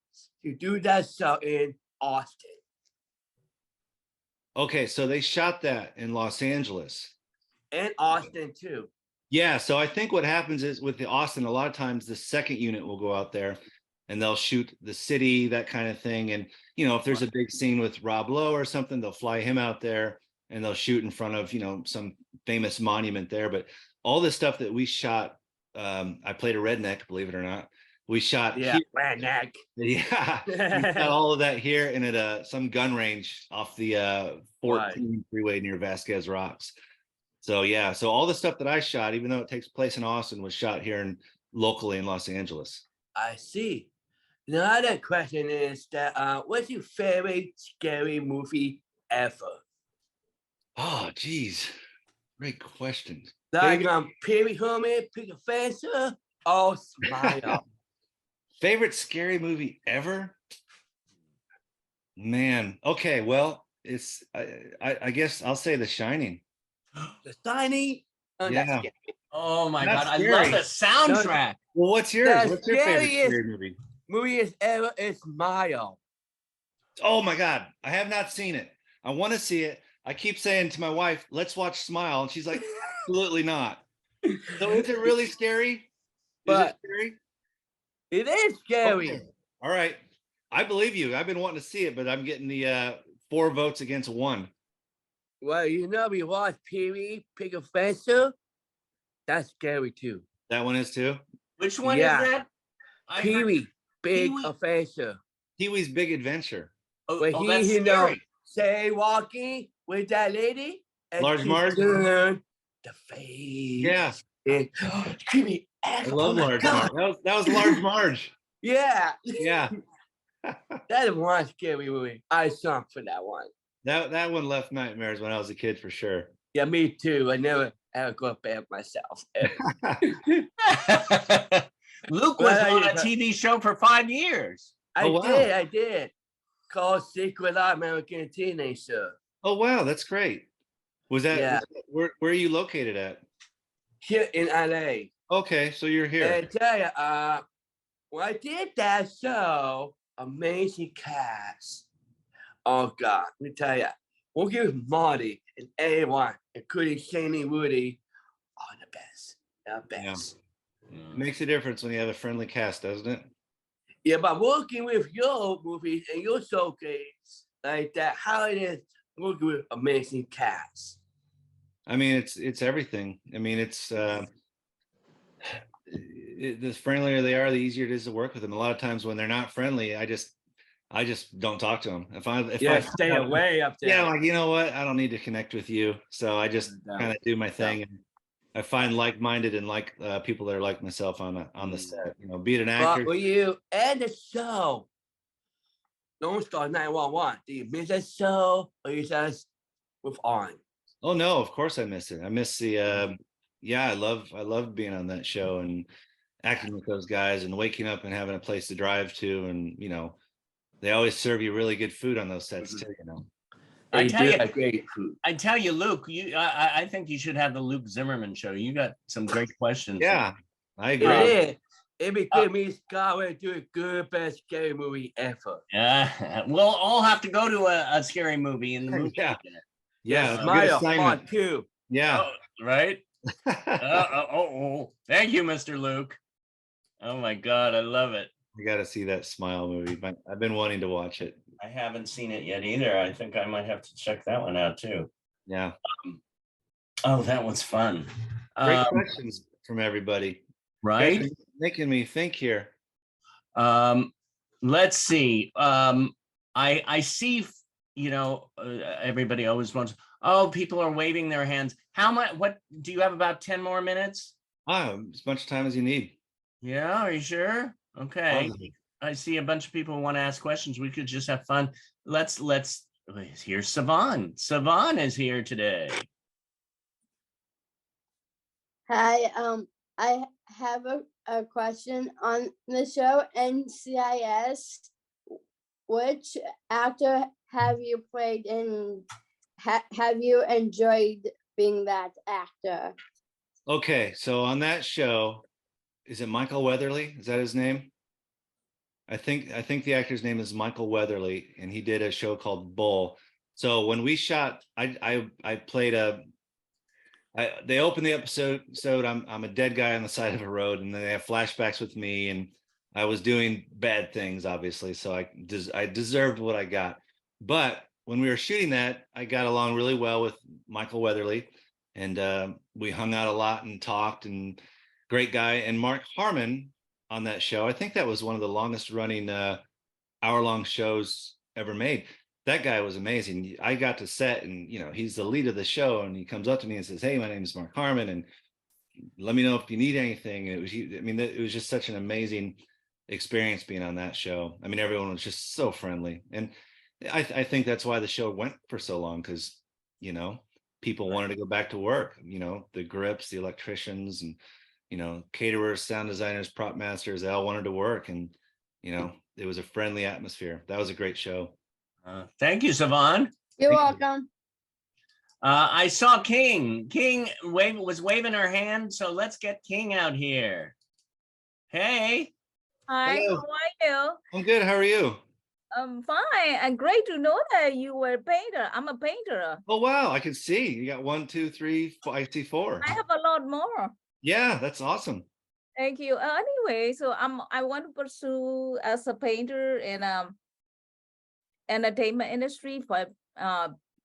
to do that show in Austin? Okay, so they shot that in Los Angeles. And Austin too. Yeah, so I think what happens is with the Austin, a lot of times the second unit will go out there and they'll shoot the city, that kind of thing. And you know, if there's a big scene with Rob Lowe or something, they'll fly him out there and they'll shoot in front of, you know, some famous monument there. But all the stuff that we shot, I played a redneck, believe it or not. We shot Yeah, here. redneck. Yeah, we got all of that here and at some gun range off the 14 freeway near Vasquez Rocks. So yeah, so all the stuff that I shot, even though it takes place in Austin, was shot here in locally in Los Angeles. I see. The other question is that what's your favorite scary movie ever? Oh, geez, great question. Like Pee-wee Herman, Pick a Fencer, or Smile. Favorite scary movie ever? Man, okay, well, it's I guess I'll say The Shining. The Tiny. Oh, Yeah. that's scary. Oh my That's God, I scary. love the soundtrack. Well, what's yours? The What's your favorite scariest- scary movie? Movie is ever is Smile. Oh my God, I have not seen it. I want to see it. I keep saying to my wife, let's watch Smile. And she's like, absolutely not. So is it really scary? Is it But- scary? It is scary. Okay. All right. I believe you. I've been wanting to see it, but I'm getting the 4 votes against 1. Well, you know, we watch Pee-wee, Pick a Fencer. That's scary too. That one is too. Which one Yeah. is that? I heard- Pee-wee, Big Pee-wee? Fencer. Pee-wee's Big Adventure. Oh, But oh, that's you know, scary. say walking with that lady. And Large she Marge? turned the face. Yeah. And creepy. I love Large Marge. That was Large Marge. Yeah. Yeah. That is one scary movie. I sunk for that one. That one left nightmares when I was a kid for sure. Yeah, me too. I never ever go to bed myself. Luke was Well, on you- a TV show for 5 years. I Oh, wow. did. Called Secret Life American Teenager. Oh wow, that's great. Was that, Yeah. where are you located at? Here in LA. Okay, so you're here. And tell you, when I did that show, amazing cast. Oh God, let me tell you, working with Marty and everyone, including Shane and Woody, are the best. The best. Makes a difference when you have a friendly cast, doesn't it? Yeah, but working with your movies and your showcase like that, how it is working with amazing cast. I mean, it's everything. I mean, it's the friendlier they are, the easier it is to work with them. A lot of times when they're not friendly, I just don't talk to them. If I Stay away up there. yeah, like, you know what, I don't need to connect with you, so I just kind of do my thing. And I find like-minded and like people that are like myself on the set. You know, be it an actor. But will you end the show? Don't start 911. Do you miss that show or you just move on? Oh no, of course I miss it. I miss the yeah, I love being on that show and acting with those guys and waking up and having a place to drive to, and you know, they always serve you really good food on those sets too, you know. I They tell do you, a great food. I tell you, Luke, I think you should have the Luke Zimmerman show. You got some great questions. Yeah, I It agree. is. It'd be good. Me and Scott would do a good best scary movie ever. Yeah, we'll all have to go to a scary movie in the movie. Yeah. theater. Yeah, Yes, good Maya assignment. fun too. Yeah. Oh, right. Thank you, Mr. Luke. Oh my God, I love it. I got to see that Smile movie. But I've been wanting to watch it. I haven't seen it yet either. I think I might have to check that one out too. Yeah. Oh, that was fun. Great questions from everybody. You Right? guys are making me think here. Let's see. I see, everybody always wants, oh, people are waving their hands. How much, what, do you have about 10 more minutes? As much time as you need. Yeah, are you sure? Okay. Positive. I see a bunch of people want to ask questions. We could just have fun. Here's Savan. Savan is here today. Hi, I have a question on the show NCIS. Which actor have you played and have you enjoyed being that actor? Okay, so on that show, is it Michael Weatherly? Is that his name? I think the actor's name is Michael Weatherly, and he did a show called Bull. So when we shot, I played they opened the episode. I'm a dead guy on the side of a road, and then they have flashbacks with me, and I was doing bad things, obviously. So I deserved what I got. But when we were shooting that, I got along really well with Michael Weatherly, and we hung out a lot and talked. And great guy. And Mark Harmon on that show, I think that was one of the longest running hour-long shows ever made. That guy was amazing. I got to set, and he's the lead of the show, and he comes up to me and says, "Hey, my name is Mark Harmon, and let me know if you need anything." And it was just such an amazing experience being on that show. I mean, everyone was just so friendly, and I think that's why the show went for so long, because people wanted to go back to work. The grips, the electricians, and caterers, sound designers, prop masters, they all wanted to work, and it was a friendly atmosphere. That was a great show. Thank you, Savan. You're Thank welcome. I saw King. King was waving her hand, so let's get King out here. Hey. Hi, Hello. how are you? I'm good. How are you? I'm fine. And great to know that you were a painter. I'm a painter. Oh, wow. I can see you got 1, 2, 3, 4. I see 4. I have a lot more. Yeah, that's awesome. Thank you. Anyway, so I want to pursue as a painter in entertainment industry for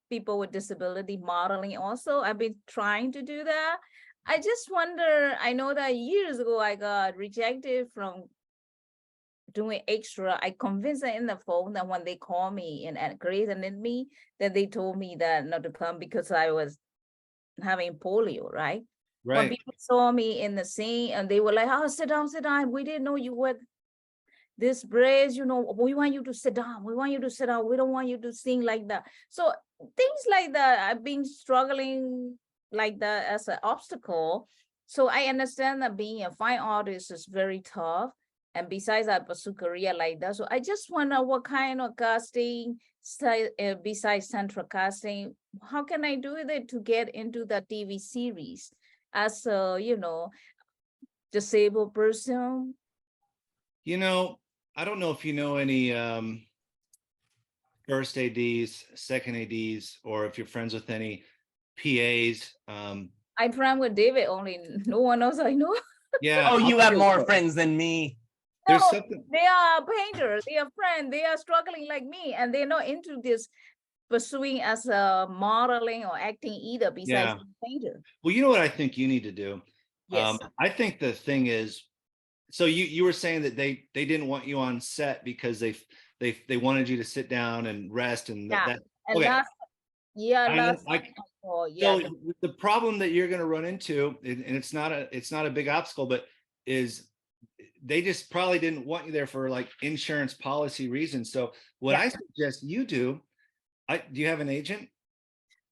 people with disability modeling. Also, I've been trying to do that. I just wonder, I know that years ago I got rejected from doing extra. I convinced them in the phone that when they call me and Grace and then me, that they told me that not to come because I was having polio, right? When Right. people saw me in the scene and they were like, "Oh, sit down, sit down. We didn't know you were this brave, we want you to sit down. We want you to sit down. We don't want you to sing like that." So things like that, I've been struggling like that as an obstacle. So I understand that being a fine artist is very tough. And besides, I pursue career like that. So I just wonder what kind of casting, besides central casting, how can I do it to get into the TV series as a, disabled person? I don't know if you know any first ADs, second ADs, or if you're friends with any PAs. I'm friend with David only. No one else I know. Yeah. Oh, you I'll have tell more what. friends than me. There's No, something. they are painters, they are friends, they are struggling like me, and they're not into this pursuing as a modeling or acting either, besides Yeah. being painter. Well, you know what I think you need to do? Yes. I think the thing is, so you were saying that they didn't want you on set because they wanted you to sit down and rest and Yeah. that. And Okay. last So the problem that you're going to run into, and it's not a big obstacle, but is they just probably didn't want you there for like insurance policy reasons. So what I suggest you do, do you have an agent?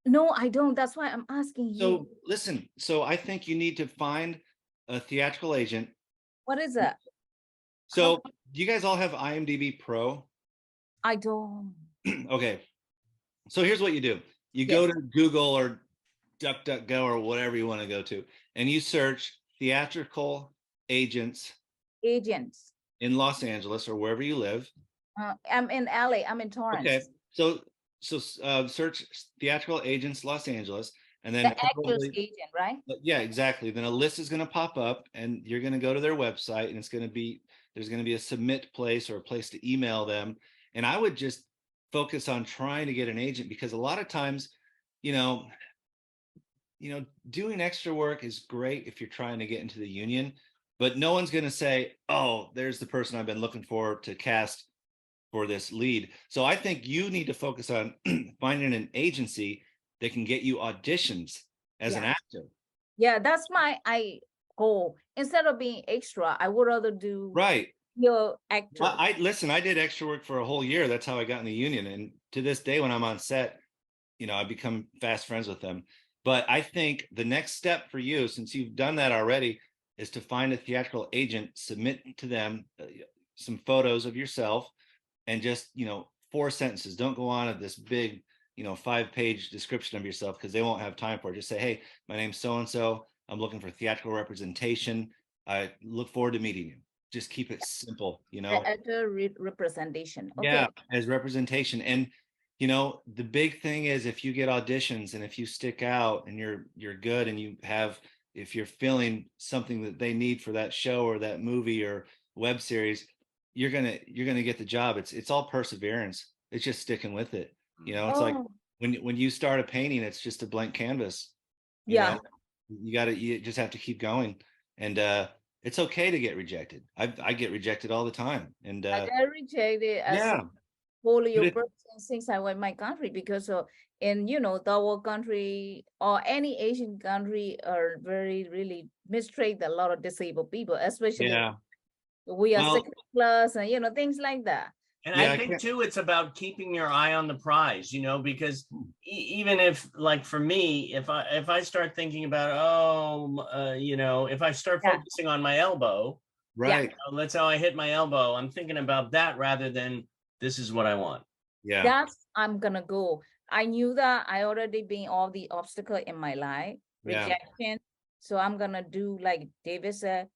No, I don't. That's why I'm asking you. So listen, so I think you need to find a theatrical agent. What is that? So do you guys all have IMDb Pro? I don't. Okay. So here's what you do. You go to Google or DuckDuckGo or whatever you want to go to, and you search theatrical agents Agents. in Los Angeles or wherever you live. I'm in LA. I'm in Torrance. Okay. So search theatrical agents Los Angeles, and then The actor's probably, agent, right? yeah, exactly. Then a list is going to pop up, and you're going to go to their website, and it's going to be there's going to be a submit place or a place to email them. And I would just focus on trying to get an agent, because a lot of times, you know, doing extra work is great if you're trying to get into the union, but no one's going to say, "Oh, there's the person I've been looking for to cast for this lead." So I think you need to focus on finding an agency that can get you auditions as an actor. Yeah, that's my goal. Instead of being extra, I would rather do Right. your actor. Well, I did extra work for a whole year. That's how I got in the union. And to this day, when I'm on set, I become fast friends with them. But I think the next step for you, since you've done that already, is to find a theatrical agent, submit to them some photos of yourself, and just 4 sentences. Don't go on at this big 5-page description of yourself, because they won't have time for it. Just say, "Hey, my name's so and so, I'm looking for theatrical representation, I look forward to meeting you." Just keep it simple. Actor representation. Okay. Yeah, as representation. And the big thing is, if you get auditions and if you stick out and you're good, and if you're feeling something that they need for that show or that movie or web series, you're gonna get the job. It's all perseverance. It's just sticking with it. It's like when you start a painting, it's just a blank canvas. Yeah. You just have to keep going. And it's okay to get rejected. I get rejected all the time. And I get rejected as yeah. polio person since I went my country, because in our country or any Asian country are very really mistreat a lot of disabled people, especially we are 60+ and things like that. And I think too, it's about keeping your eye on the prize, because even if, like for me, if I start thinking about, if I start focusing on my elbow, right, that's how I hit my elbow. I'm thinking about that rather than this is what I want. Yeah, that's I'm gonna go. I knew that I already been all the obstacle in my life, rejection. So I'm gonna do like David said.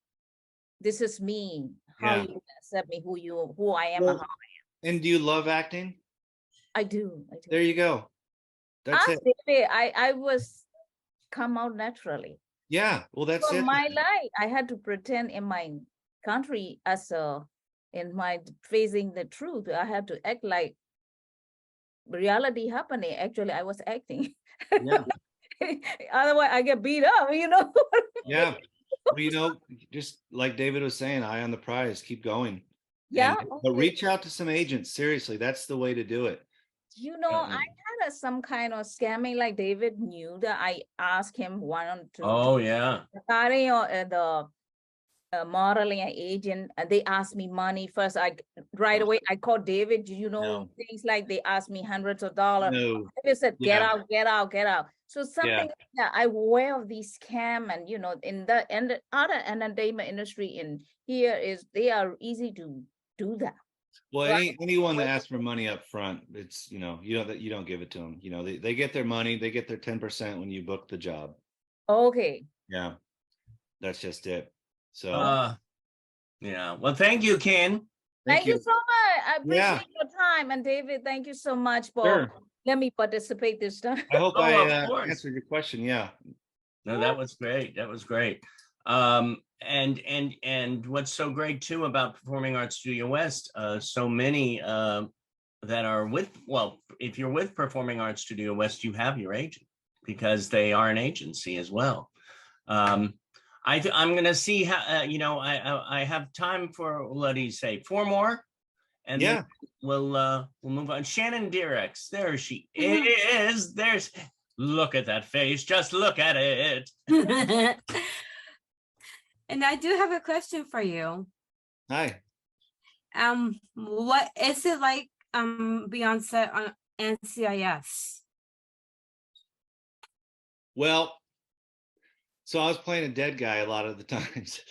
This is me. How you accept me, who I am, and how I am. And do you love acting? I do. There you go. That's it. David, I was come out naturally. Yeah, well, that's For it. my life, I had to pretend in my country in my facing the truth. I had to act like reality happening. Actually, I was acting. Yeah. Otherwise, I get beat up. Yeah. Well, just like David was saying, eye on the prize, keep going. Yeah. But reach out to some agents. Seriously, that's the way to do it. I had some kind of scamming, like David knew that I asked him regarding the modeling agent, and they asked me money first. Right away I called David. Things like they asked me hundreds of dollars. No. David said, get out. So something that I aware of these scam, and in the other entertainment industry in here they are easy to do that. Well, anyone that asks for money up front, it's you don't give it to them. They get their money, they get their 10% when you book the job. Okay. Yeah, that's just it. So well, thank you, Ken. Thank you so much. I appreciate your time. And David, thank you so much for let me participate this time. I hope I answered your question. Yeah. No, that was great. And what's so great too about Performing Arts Studio West, so many that are if you're with Performing Arts Studio West, you have your agent, because they are an agency as well. I'm gonna see how I have time for, what do you say, 4 more, and then we'll move on. Shannon Direx, there she is. Look at that face. Just look at it. And I do have a question for you. Hi. What is it like being on set on NCIS? Well, so I was playing a dead guy a lot of the times.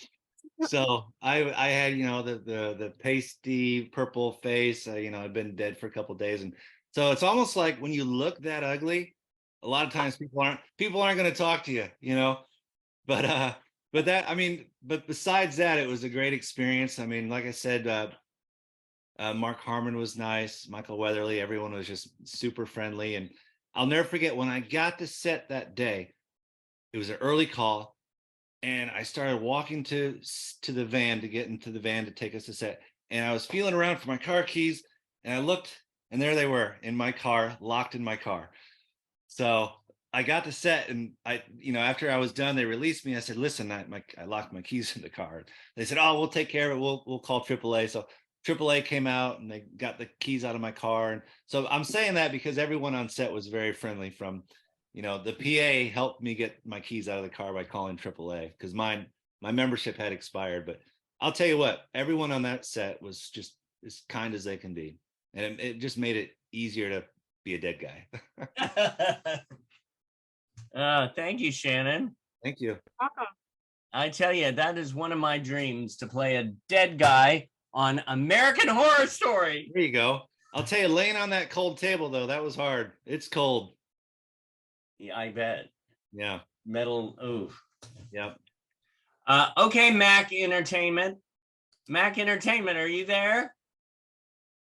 So I had the pasty purple face. I'd been dead for a couple of days, and So it's almost like when you look that ugly, a lot of times people aren't going to talk to you, you know. But that, I mean, but besides that, it was a great experience. I mean, like I said, Mark Harmon was nice, Michael Weatherly, everyone was just super friendly. And I'll never forget when I got to set that day, it was an early call, and I started walking to the van to get into the van to take us to set. And I was feeling around for my car keys, and I looked, and there they were in my car, locked in my car. So I got to set, and after I was done, they released me. I said, "Listen, I locked my keys in the car." They said, "Oh, we'll take care of it. We'll call AAA." So AAA came out, and they got the keys out of my car. And so I'm saying that because everyone on set was very friendly. From, the PA helped me get my keys out of the car by calling AAA because my membership had expired. But I'll tell you what, everyone on that set was just as kind as they can be, and it just made it easier to be a dead guy. Thank you, Shannon. Thank you. I tell you, that is one of my dreams, to play a dead guy on American Horror Story. There you go. I'll tell you, laying on that cold table, though, that was hard. It's cold. Yeah, I bet. Yeah. Metal. Ooh. Yep. Okay, Mac Entertainment. Mac Entertainment, are you there?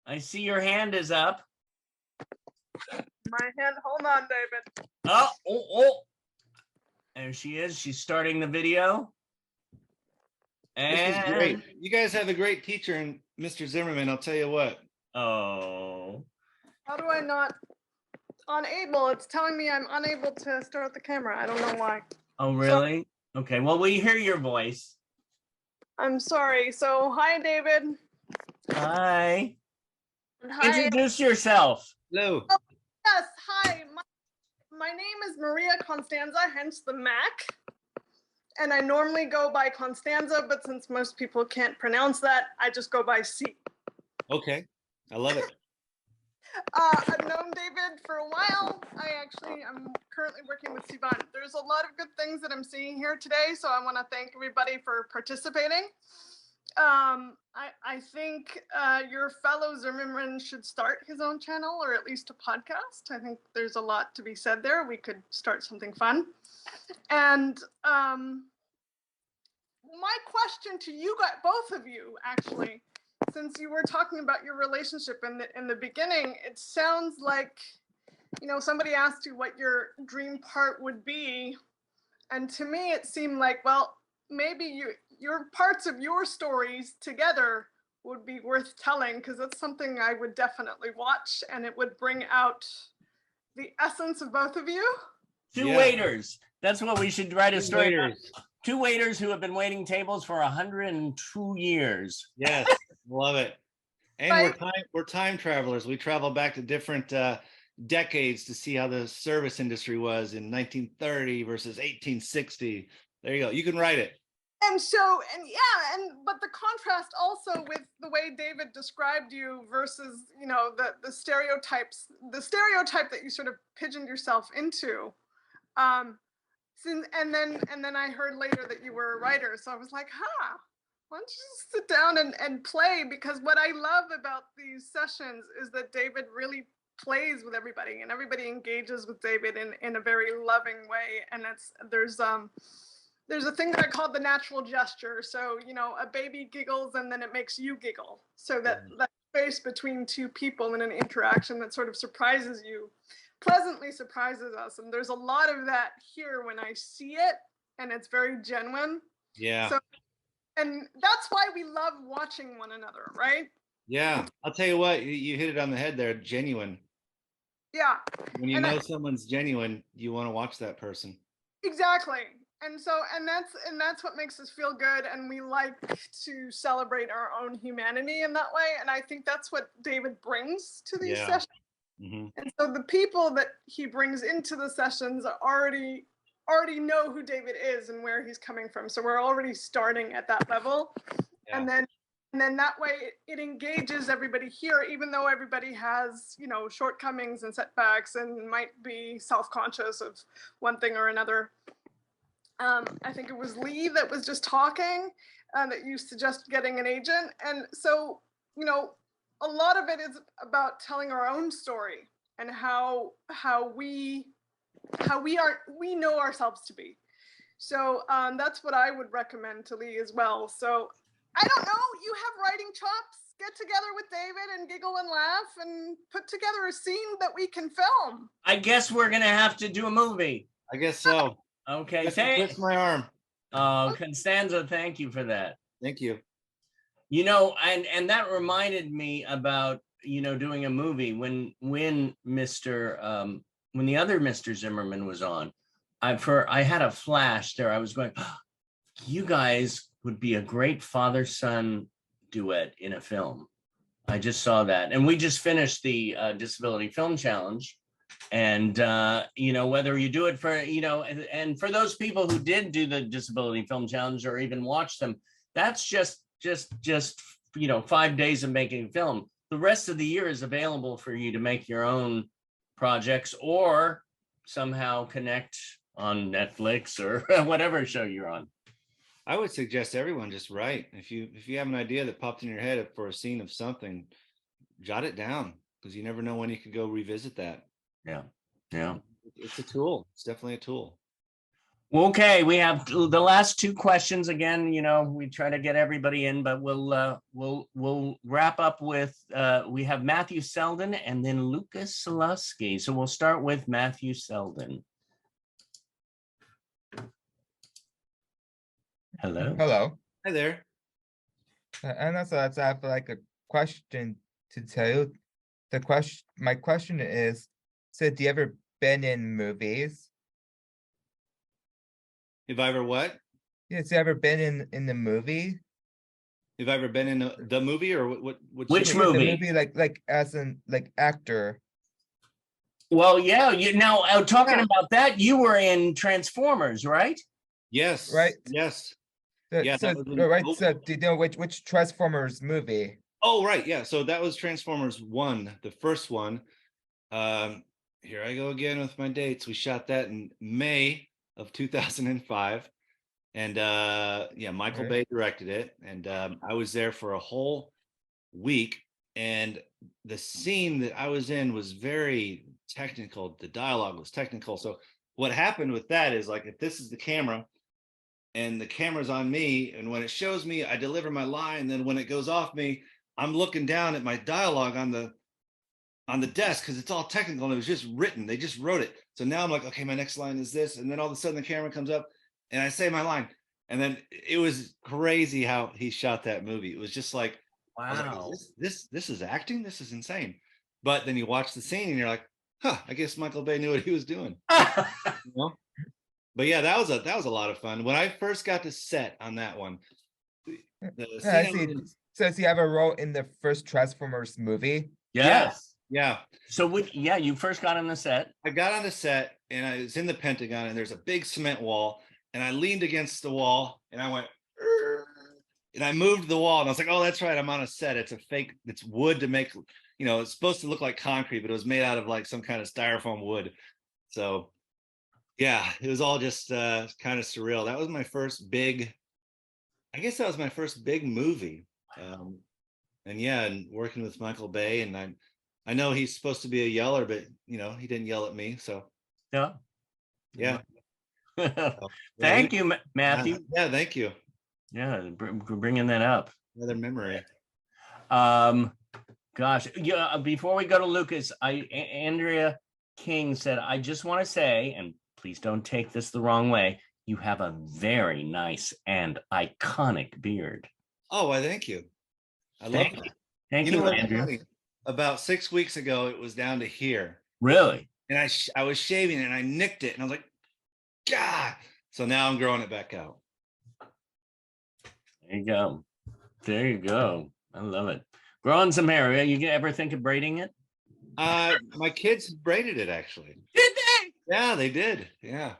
I see your hand is up. My hand, hold on, David. Oh. There she is. She's starting the video. This is great. You guys have a great teacher in Mr. Zimmerman, I'll tell you what. Oh. How do I not? Unable. It's telling me I'm unable to start the camera. I don't know why. Oh, really? So, okay. Well, we hear your voice. I'm sorry. So, hi, David. Hi. Hi. Introduce yourself. Hello. Oh, yes. Hi. My name is Maria Constanza, hence the Mac. And I normally go by Constanza, but since most people can't pronounce that, I just go by C. Okay. I love it. I've known David for a while. I'm currently working with Sivan. There's a lot of good things that I'm seeing here today, so I want to thank everybody for participating. I think your fellow Zimmerman should start his own channel, or at least a podcast. I think there's a lot to be said there. We could start something fun. And my question to you guys, both of you, actually, since you were talking about your relationship in the beginning, it sounds like, somebody asked you what your dream part would be. And to me, it seemed like, well, maybe your parts of your stories together would be worth telling, because that's something I would definitely watch, and it would bring out the essence of both of you. Two waiters. That's what we should write a story about. Two waiters who have been waiting tables for 102 years. Yes, love it. And right. we're time travelers. We travel back to different decades to see how the service industry was in 1930 versus 1860. There you go. You can write it. But the contrast also with the way David described you versus, the stereotypes, the stereotype that you sort of pigeoned yourself into. And then I heard later that you were a writer. So I was like, why don't you just sit down and play? Because what I love about these sessions is that David really plays with everybody, and everybody engages with David in a very loving way. And there's a thing that I call the natural gesture. So, a baby giggles and then it makes you giggle. So that space between two people in an interaction that sort of surprises you, pleasantly surprises us. And there's a lot of that here when I see it, and it's very genuine. Yeah. So, and that's why we love watching one another, right? Yeah. I'll tell you what, you hit it on the head there. Genuine. Yeah. When you know someone's genuine, you want to watch that person. Exactly. And that's what makes us feel good, and we like to celebrate our own humanity in that way. And I think that's what David brings to these sessions. Mm-hmm. And so the people that he brings into the sessions already know who David is and where he's coming from. So we're already starting at that level. Yeah. And then that way it engages everybody here, even though everybody has, shortcomings and setbacks and might be self-conscious of one thing or another. I think it was Lee that was just talking, that you suggest getting an agent. And so, a lot of it is about telling our own story and how we know ourselves to be. So that's what I would recommend to Lee as well. So I don't know, you have writing chops, get together with David and giggle and laugh and put together a scene that we can film. I guess we're gonna have to do a movie. I guess so. Okay, Twist my arm. Oh, Constanza, thank you for that. Thank you. You know, and that reminded me about, you know, doing a movie when the other Mr. Zimmerman was on. I had a flash there. I was going, oh, you guys would be a great father-son duet in a film. I just saw that. And we just finished the Disability Film Challenge. And, you know, whether you do it for, you know, and for those people who did do the Disability Film Challenge or even watch them, that's just, you know, 5 days of making film. The rest of the year is available for you to make your own projects or somehow connect on Netflix or whatever show you're on. I would suggest everyone just write. If you have an idea that popped in your head for a scene of something, jot it down, because you never know when you could go revisit that. Yeah. It's a tool. It's definitely a tool. Okay, we have the last two questions. Again, you know, we try to get everybody in, but we'll wrap up with we have Matthew Selden and then Lucas Salusky. So we'll start with Matthew Selden. Hello. Hello. Hi there. And also, I have like a question to tell you. My question is, so have you ever been in movies? Have I ever what? Yes, you ever been in the movie? Have I ever been in the movie or Which The movie? movie, like as an actor. Well, yeah. Now, talking about that, you were in Transformers, right? Yes. Right. Yes. So, Yeah, so, that was in- right. So do you know which Transformers movie? Oh, right. Yeah. So that was Transformers 1, the first one. Here I go again with my dates. We shot that in May of 2005. And yeah, Michael Bay directed it. And I was there for a whole week. And the scene that I was in was very technical. The dialogue was technical. So what happened with that is, like, if this is the camera and the camera's on me, and when it shows me, I deliver my line. Then when it goes off me, I'm looking down at my dialogue on the desk, because it's all technical and it was just written. They just wrote it. So now I'm like, okay, my next line is this. And then all of a sudden the camera comes up and I say my line. And then it was crazy how he shot that movie. It was just like, wow, like, this is acting. This is insane. But then you watch the scene and you're like, huh, I guess Michael Bay knew what he was doing. You know? But yeah, that was a lot of fun. When I first got to set on that one, the scene I I was see. in- So you have a role in the first Transformers movie? Yes. Yeah. So yeah, you first got on the set. I got on the set and I was in the Pentagon, and there's a big cement wall, and I leaned against the wall and I went, "Urgh," and I moved the wall, and I was like, oh, that's right, I'm on a set. It's a fake, it's wood to make, you know, it's supposed to look like concrete, but it was made out of like some kind of styrofoam wood. So yeah, it was all just kind of surreal. That was my first big, I guess that was my first big movie. And yeah, and working with Michael Bay, and I know he's supposed to be a yeller, but you know, he didn't yell at me. So Yeah. yeah. Thank you, Matthew. Yeah, thank you. Yeah, bringing that up. Another memory. Gosh, yeah. Before we go to Lucas, Andrea King said, I just want to say, and please don't take this the wrong way, you have a very nice and iconic beard. Oh, well, thank you. I love that. Thank you, know what's Andrew. funny? About 6 weeks ago, it was down to here. Really? And I was shaving and I nicked it, and I was like, God. So now I'm growing it back out. There you go. There you go. I love it. Growing some hair. You ever think of braiding it? My kids braided it, actually. Did they? Yeah, they did. Yeah.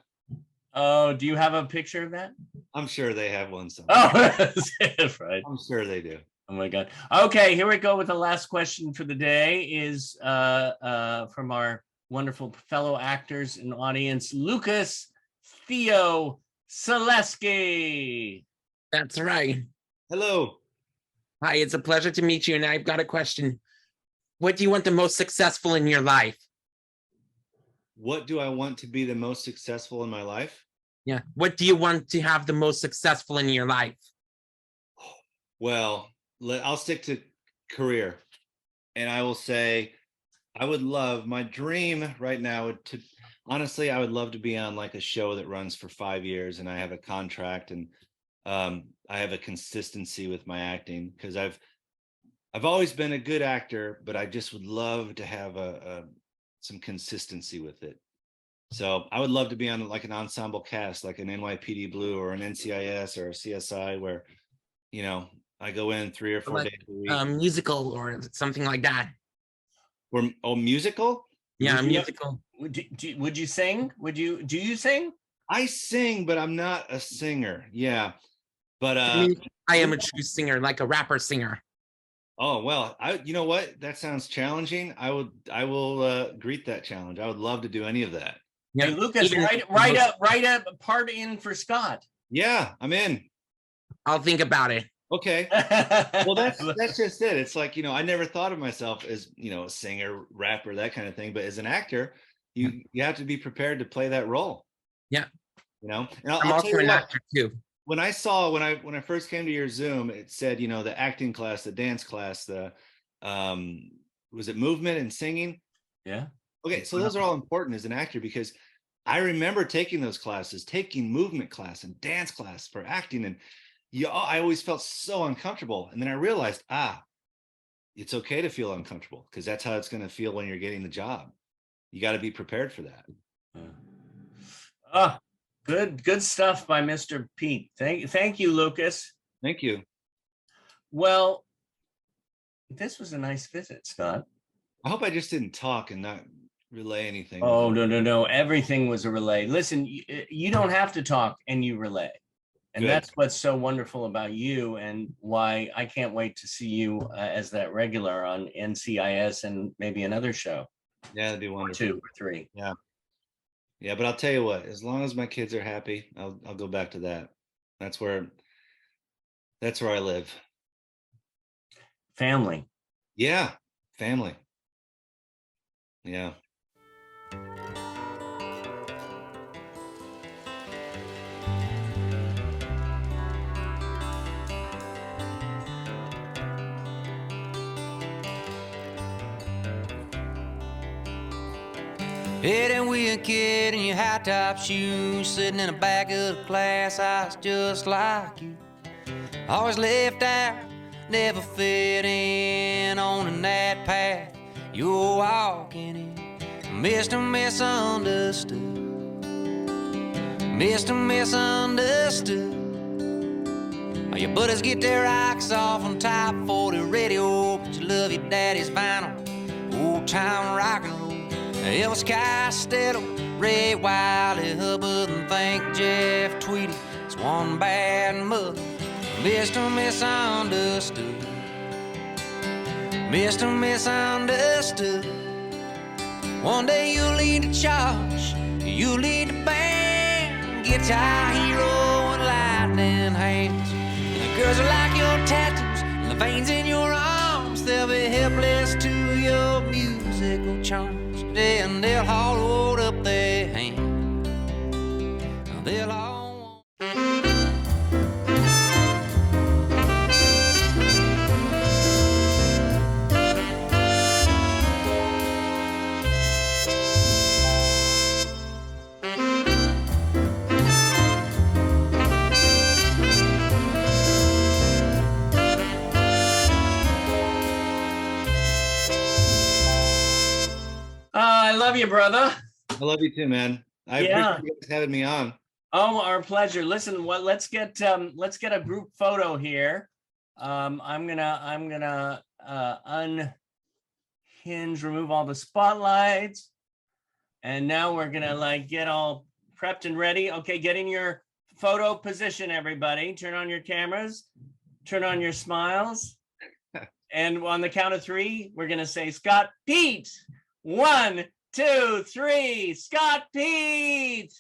Oh, do you have a picture of that? I'm sure they have one somewhere. Oh, that's it, right. I'm sure they do. Oh my God. Okay, here we go with the last question for the day is from our wonderful fellow actors and audience, Lucas Theo Selesky. That's right. Hello. Hi, it's a pleasure to meet you. And I've got a question. What do you want the most successful in your life? What do I want to be the most successful in my life? Yeah. What do you want to have the most successful in your life? Well, I'll stick to career, and I will say I would love, my dream right now would to honestly, I would love to be on like a show that runs for 5 years and I have a contract and I have a consistency with my acting, because I've always been a good actor, but I just would love to have some consistency with it. So I would love to be on like an ensemble cast, like an NYPD Blue or an NCIS or a CSI, where, you know, I go in 3 or 4 Like, days a week. musical or something like that. Or musical? Yeah, Would you- musical. Would you sing? Do you sing? I sing, but I'm not a singer. Yeah. But I am a true singer, like a rapper singer. oh well, you know what? That sounds challenging. I will greet that challenge. I would love to do any of that. Yeah. Hey, Lucas, write a part in for Scott. Yeah, I'm in. I'll think about it. Okay. Well, that's just it. It's like, you know, I never thought of myself as, you know, a singer, rapper, that kind of thing. But as an actor, you have to be prepared to play that role. Yeah. You know, and I'm also an actor too. When I first came to your Zoom, it said, you know, the acting class, the dance class, the was it movement and singing? Yeah. Okay, so those are all important as an actor, because I remember taking those classes, taking movement class and dance class for acting, and I always felt so uncomfortable. And then I realized, it's okay to feel uncomfortable, because that's how it's going to feel when you're getting the job. You got to be prepared for that. Good stuff by Mr. Peat. Thank you, Lucas. Thank you. Well, this was a nice visit, Scott. I hope I just didn't talk and not relay anything. Oh, no. Everything was a relay. Listen, you don't have to talk, and you relay. And Good. That's what's so wonderful about you, and why I can't wait to see you as that regular on NCIS and maybe another show. Yeah, that'd be wonderful. 2 or 3. Yeah. Yeah, but I'll tell you what, as long as my kids are happy, I'll go back to that. That's where I live. Family. Yeah, family. Yeah. Heading with a kid in your high top shoes, sitting in the back of the class, I was just like you. Always left out, never fit in on that path you're walking in. Mr. Misunderstood, Mr. Misunderstood. All your buddies get their rocks off on top 40 radio, but you love your daddy's vinyl, old time rock and roll. Elvis Costello, Ray Wiley, Hubbard, and think Jeff Tweedy is one bad mother. Mr. Misunderstood, Mr. Misunderstood. One day you'll lead the charge, you'll lead the band, guitar hero and lightning hands. And the girls are like your tattoos, and the veins in your arms, they'll be helpless to your musical charms. And they'll all hold up their hand. They'll all I love you, brother. I love you too, man. I appreciate you guys having me on. Oh, our pleasure. Listen, let's get a group photo here. I'm gonna unhinge, remove all the spotlights, and now we're gonna like get all prepped and ready. Okay, get in your photo position, everybody. Turn on your cameras, turn on your smiles, and on the count of 3, we're gonna say Scott Peat. 1, 2, 3, Scott Peat.